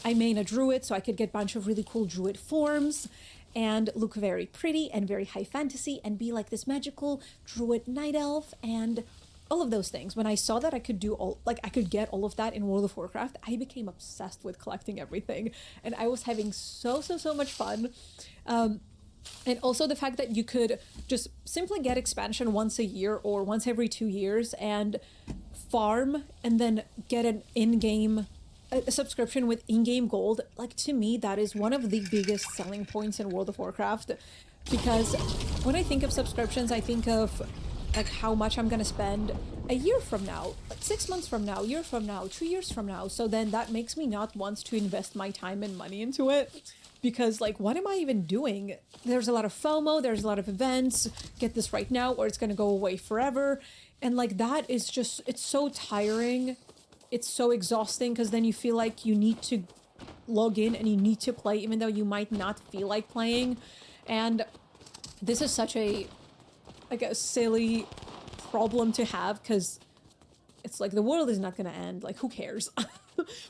I main a druid, so I could get a bunch of really cool druid forms and look very pretty and very high fantasy and be like this magical druid night elf and all of those things. When I saw that I could do all, like I could get all of that in World of Warcraft, I became obsessed with collecting everything, and I was having so much fun. And also the fact that you could just simply get expansion once a year or once every 2 years and farm and then get an in-game a subscription with in-game gold. Like, to me, that is one of the biggest selling points in World of Warcraft, because when I think of subscriptions, I think of like how much I'm gonna spend a year from now, like 6 months from now, a year from now, 2 years from now. So then that makes me not want to invest my time and money into it, because like, what am I even doing? There's a lot of FOMO, there's a lot of events, get this right now or it's gonna go away forever. And like, that is just, it's so tiring. It's so exhausting, because then you feel like you need to log in and you need to play even though you might not feel like playing. And this is such a silly problem to have, because it's like the world is not gonna end, like who cares?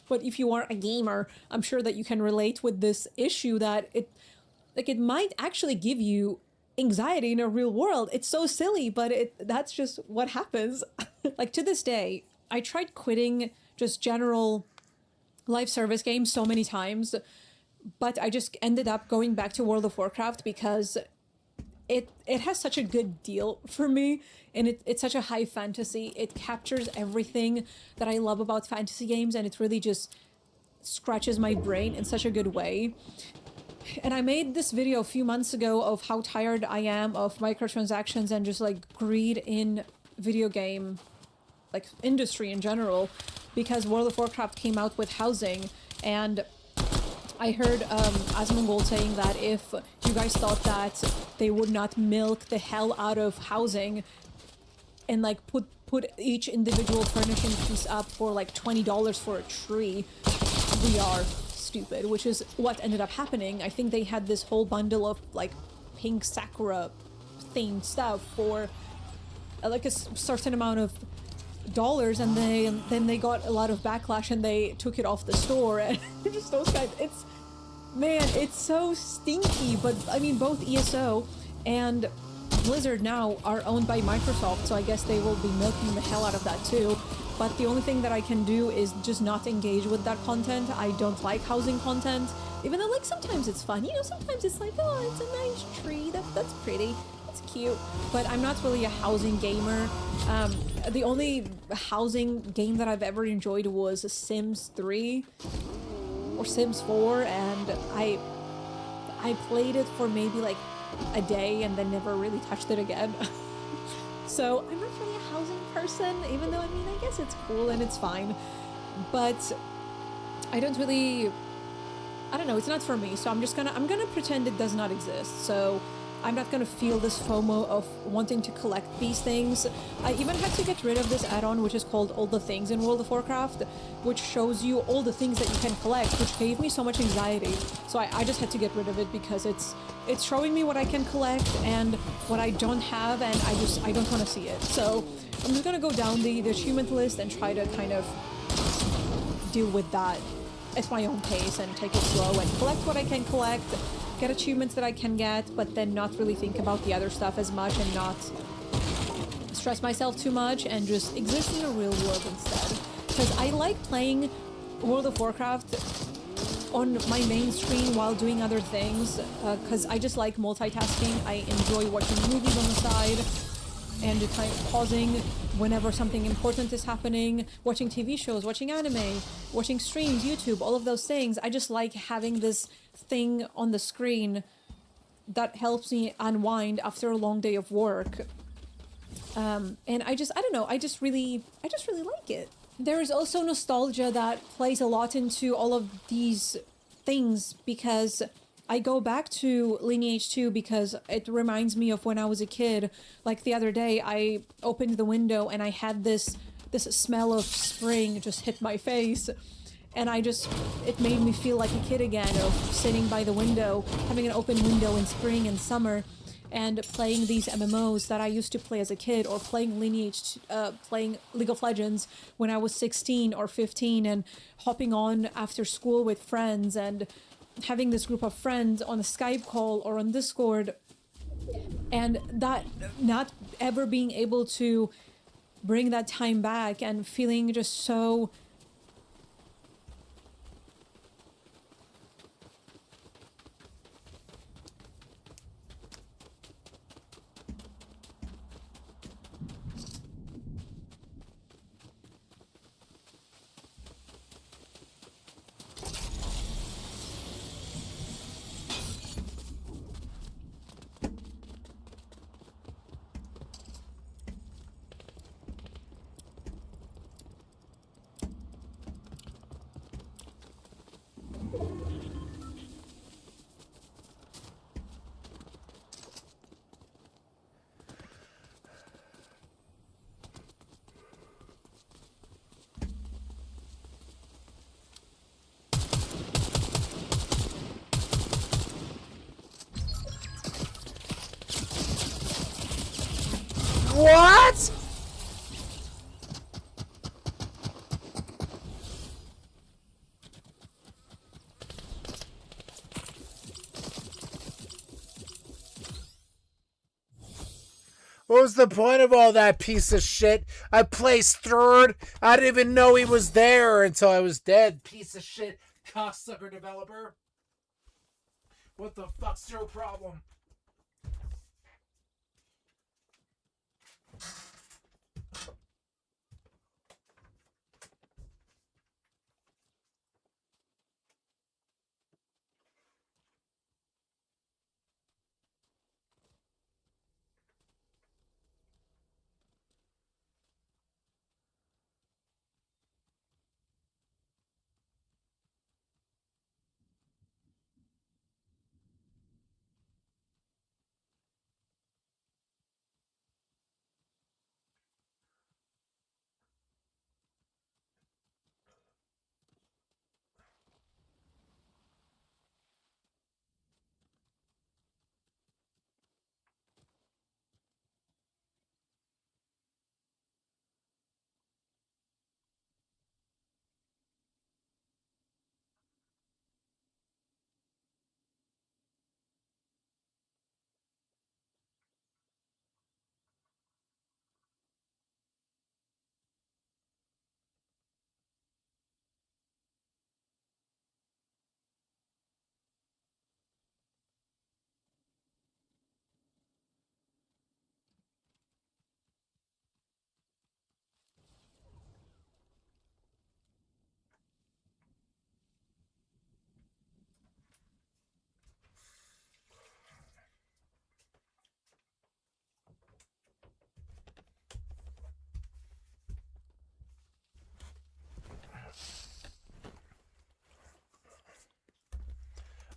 But if you are a gamer, I'm sure that you can relate with this issue that it might actually give you anxiety in a real world. It's so silly, but that's just what happens. Like, to this day, I tried quitting just general live service games so many times, but I just ended up going back to World of Warcraft because it has such a good deal for me, and it's such a high fantasy. It captures everything that I love about fantasy games, and it really just scratches my brain in such a good way. And I made this video a few months ago of how tired I am of microtransactions and just like greed in video game like industry in general, because World of Warcraft came out with housing, and I heard Asmongold saying that if you guys thought that they would not milk the hell out of housing and like put each individual furnishing piece up for like $20 for a tree, we are stupid, which is what ended up happening. I think they had this whole bundle of like pink sakura themed stuff for like a certain amount of dollars, and then they got a lot of backlash and they took it off the store. And just those guys, it's so stinky. But I mean, both ESO and Blizzard now are owned by Microsoft, so I guess they will be milking the hell out of that too. But the only thing that I can do is just not engage with that content. I don't like housing content, even though like sometimes it's fun, you know, sometimes it's like, oh, it's a nice tree, that's pretty, that's cute. But I'm not really a housing gamer. The only housing game that I've ever enjoyed was Sims 3 or Sims 4, and I played it for maybe like a day and then never really touched it again. So I'm not really a housing person, even though I mean, I guess it's cool and it's fine, but I don't really, I don't know, it's not for me. So I'm gonna pretend it does not exist. So I'm not gonna feel this FOMO of wanting to collect these things. I even had to get rid of this add-on, which is called All the Things in World of Warcraft, which shows you all the things that you can collect, which gave me so much anxiety. So I just had to get rid of it because it's showing me what I can collect and what I don't have, and I don't want to see it. So I'm just gonna go down the achievement list and try to kind of deal with that at my own pace and take it slow and collect what I can collect, get achievements that I can get, but then not really think about the other stuff as much and not stress myself too much and just exist in a real world instead. Because I like playing World of Warcraft on my main screen while doing other things, because I just like multitasking. I enjoy watching movies on the side and just kind of pausing whenever something important is happening, watching TV shows, watching anime, watching streams, YouTube, all of those things. I just like having this thing on the screen that helps me unwind after a long day of work. And I don't know, I just really like it. There is also nostalgia that plays a lot into all of these things, because I go back to Lineage 2 because it reminds me of when I was a kid. Like the other day, I opened the window and I had this smell of spring just hit my face. And it made me feel like a kid again, of sitting by the window, having an open window in spring and summer, and playing these MMOs that I used to play as a kid, or playing playing League of Legends when I was 16 or 15, and hopping on after school with friends, and having this group of friends on a Skype call or on Discord, and that not ever being able to bring that time back, and feeling just so What? What was the point of all that piece of shit? I placed third. I didn't even know he was there until I was dead. Piece of shit. Cocksucker developer. What the fuck's your problem?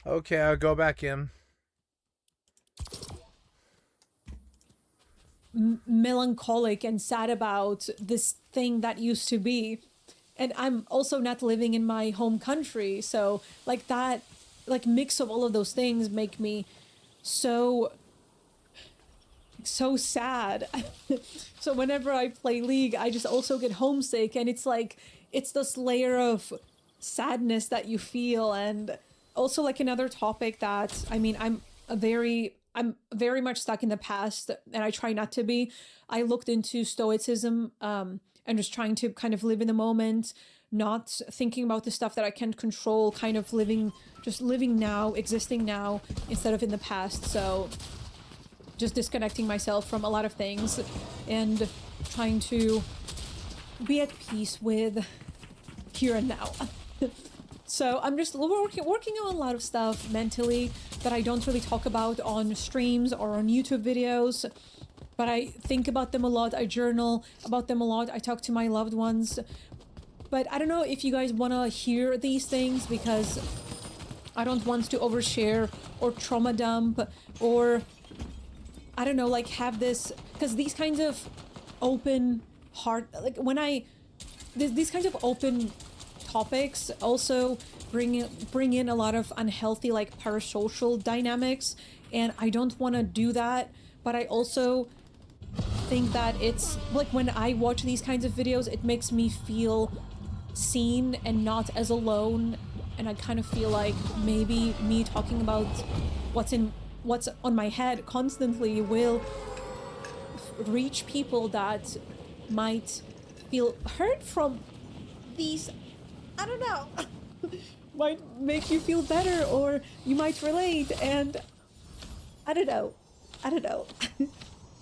Okay, I'll go back in. Melancholic and sad about this thing that used to be. And I'm also not living in my home country, so like that, like mix of all of those things make me so sad. So whenever I play League, I just also get homesick, and it's like it's this layer of sadness that you feel. And also, like, another topic that, I mean, I'm very much stuck in the past, and I try not to be. I looked into Stoicism, and just trying to kind of live in the moment, not thinking about the stuff that I can't control, kind of just living now, existing now, instead of in the past. So just disconnecting myself from a lot of things and trying to be at peace with here and now. So I'm just working on a lot of stuff mentally that I don't really talk about on streams or on YouTube videos. But I think about them a lot. I journal about them a lot. I talk to my loved ones. But I don't know if you guys want to hear these things, because I don't want to overshare or trauma dump or, I don't know, like have this, because these kinds of open heart, like when these kinds of open topics also bring in a lot of unhealthy, like, parasocial dynamics, and I don't want to do that. But I also think that it's like, when I watch these kinds of videos, it makes me feel seen and not as alone, and I kind of feel like maybe me talking about what's on my head constantly will reach people that might feel hurt from these, I don't know, might make you feel better, or you might relate, and I don't know.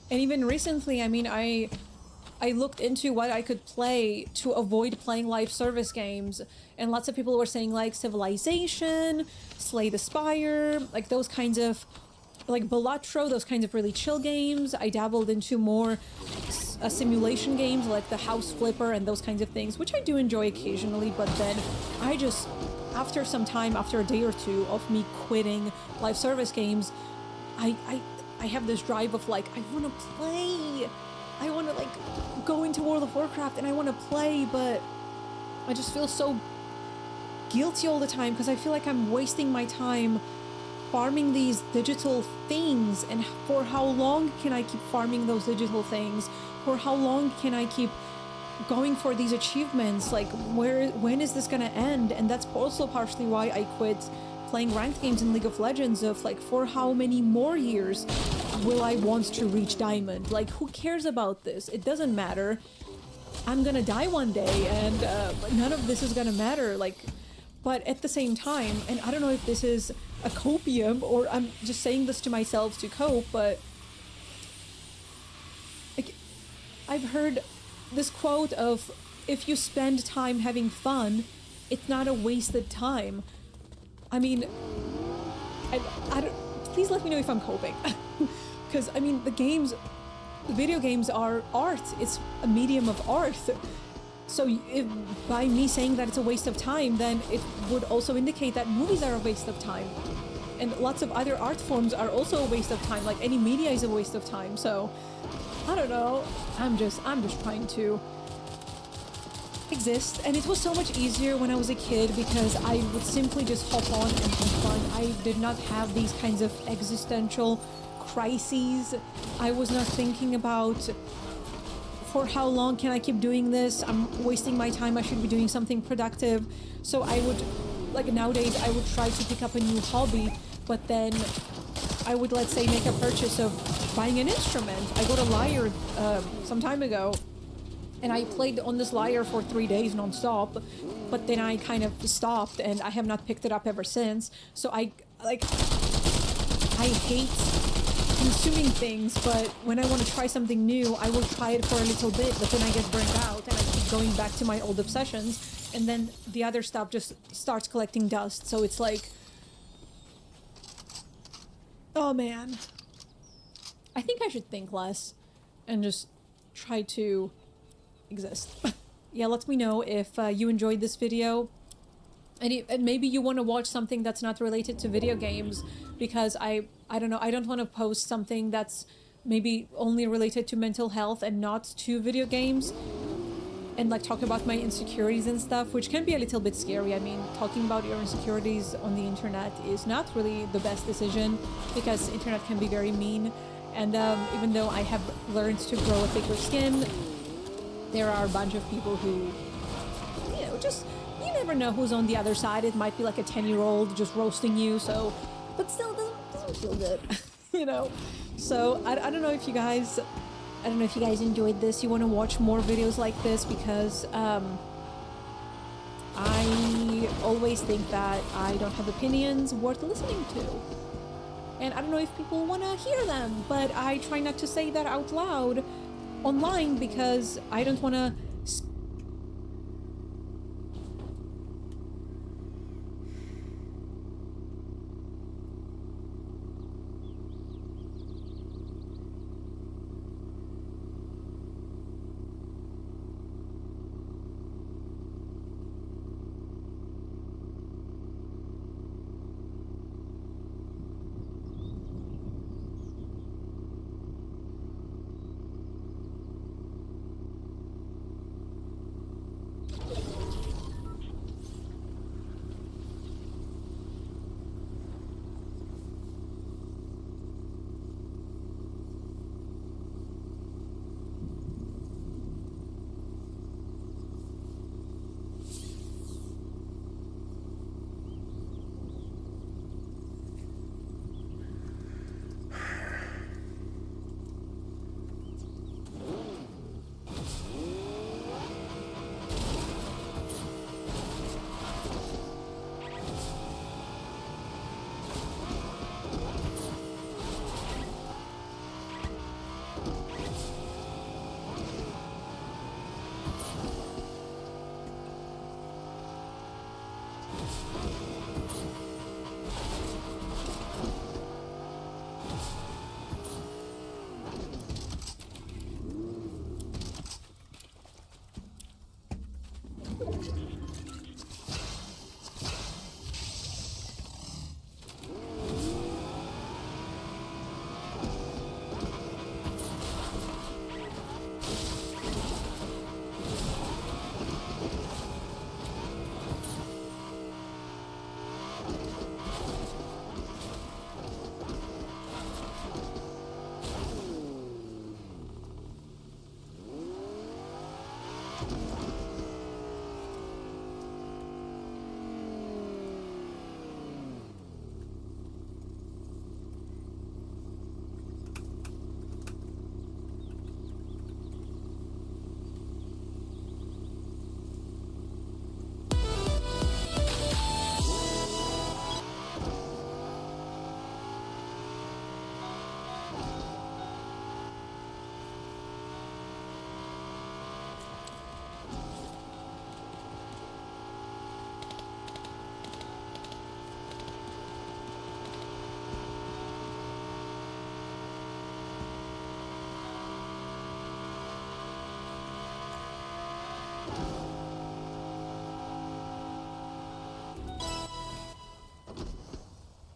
And even recently, I mean, I looked into what I could play to avoid playing live service games, and lots of people were saying, like, Civilization, Slay the Spire, like those kinds of, like Balatro, those kinds of really chill games. I dabbled into more simulation games like the House Flipper and those kinds of things, which I do enjoy occasionally, but then I just, after some time, after a day or two of me quitting live service games, I have this drive of, like, I want to play. I want to, like, go into World of Warcraft and I want to play, but I just feel so guilty all the time because I feel like I'm wasting my time farming these digital things. And for how long can I keep farming those digital things? For how long can I keep going for these achievements? Like, when is this gonna end? And that's also partially why I quit playing ranked games in League of Legends, of, like, for how many more years will I want to reach Diamond? Like, who cares about this? It doesn't matter. I'm gonna die one day, and none of this is gonna matter. Like, but at the same time, and I don't know if this is a copium or I'm just saying this to myself to cope, but like, I've heard this quote of, if you spend time having fun, it's not a wasted time. I mean, I don't, please let me know if I'm coping. Because, I mean, the video games are art. It's a medium of art. So if, by me saying that it's a waste of time, then it would also indicate that movies are a waste of time. And lots of other art forms are also a waste of time. Like, any media is a waste of time. So, I don't know. I'm just trying to exist. And it was so much easier when I was a kid because I would simply just hop on and have fun. I did not have these kinds of existential crises. I was not thinking about, for how long can I keep doing this? I'm wasting my time. I should be doing something productive. So I would, like, nowadays, I would try to pick up a new hobby, but then I would, let's say, make a purchase of buying an instrument. I got a lyre some time ago, and I played on this lyre for 3 days non-stop, but then I kind of stopped, and I have not picked it up ever since. So I hate consuming things, but when I want to try something new, I will try it for a little bit, but then I get burnt out, and I keep going back to my old obsessions, and then the other stuff just starts collecting dust. So it's like, oh man, I think I should think less and just try to exist. Yeah, let me know if you enjoyed this video, and maybe you want to watch something that's not related to video games, because I don't know, I don't want to post something that's maybe only related to mental health and not to video games, and like talk about my insecurities and stuff, which can be a little bit scary. I mean, talking about your insecurities on the internet is not really the best decision, because the internet can be very mean, and even though I have learned to grow a thicker skin, there are a bunch of people who, you know, just, you never know who's on the other side. It might be like a 10-year-old just roasting you, so, but still doesn't feel good, you know? So, I don't know if you guys, enjoyed this. You want to watch more videos like this, because I always think that I don't have opinions worth listening to. And I don't know if people want to hear them, but I try not to say that out loud online, because I don't want to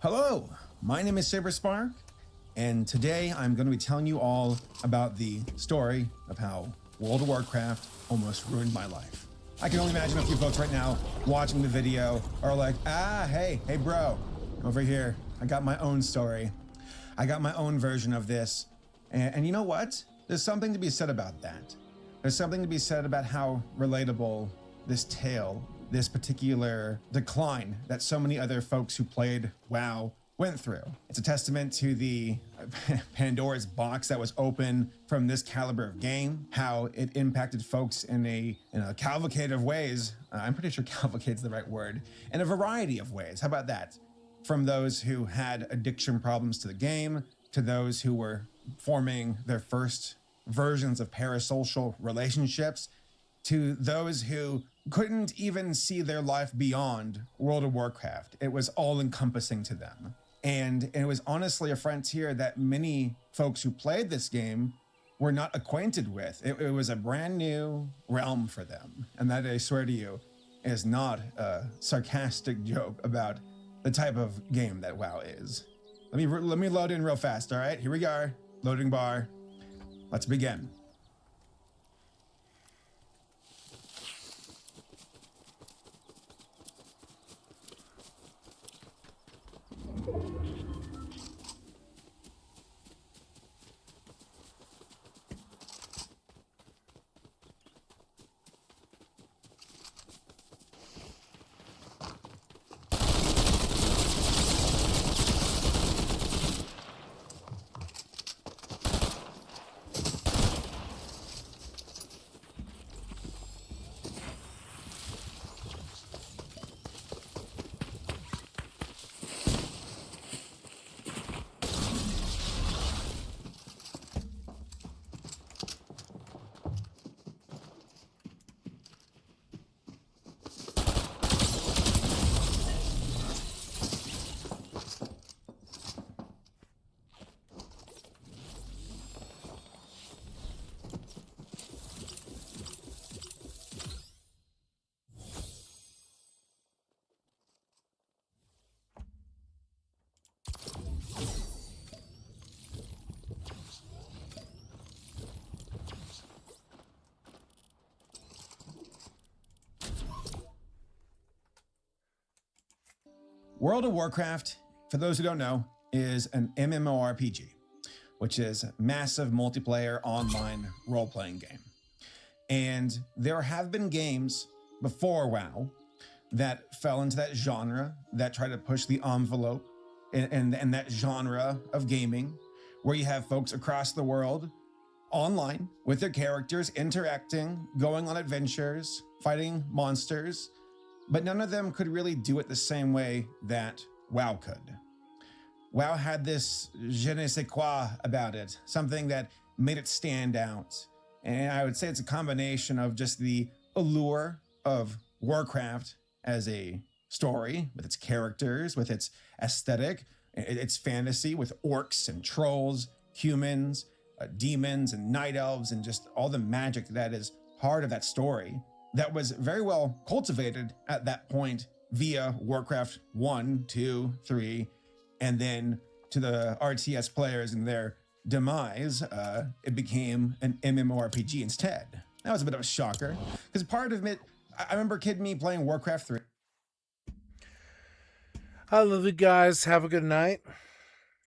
Hello, my name is SaberSpark, and today I'm going to be telling you all about the story of how World of Warcraft almost ruined my life. I can only imagine a few folks right now watching the video are like, hey bro, over here, I got my own story. I got my own version of this. And you know what? There's something to be said about that. There's something to be said about how relatable this tale, this particular decline that so many other folks who played WoW went through. It's a testament to the Pandora's box that was open from this caliber of game, how it impacted folks in a cavalcade of ways. I'm pretty sure cavalcade's the right word, in a variety of ways. How about that? From those who had addiction problems to the game, to those who were forming their first versions of parasocial relationships, to those who couldn't even see their life beyond World of Warcraft. It was all encompassing to them. And it was honestly a frontier that many folks who played this game were not acquainted with. It was a brand new realm for them. And that, I swear to you, is not a sarcastic joke about the type of game that WoW is. Let me load in real fast, all right? Here we go, loading bar. Let's begin. World of Warcraft, for those who don't know, is an MMORPG, which is a massive multiplayer online role-playing game. And there have been games before WoW that fell into that genre, that try to push the envelope and that genre of gaming, where you have folks across the world online with their characters interacting, going on adventures, fighting monsters, but none of them could really do it the same way that WoW could. WoW had this je ne sais quoi about it, something that made it stand out. And I would say it's a combination of just the allure of Warcraft as a story, with its characters, with its aesthetic, its fantasy, with orcs and trolls, humans, demons and night elves, and just all the magic that is part of that story, that was very well cultivated at that point via Warcraft 1, 2, 3, and then to the RTS players and their demise, it became an MMORPG instead. That was a bit of a shocker, because part of it, I remember kid me playing Warcraft 3. I love you guys. Have a good night.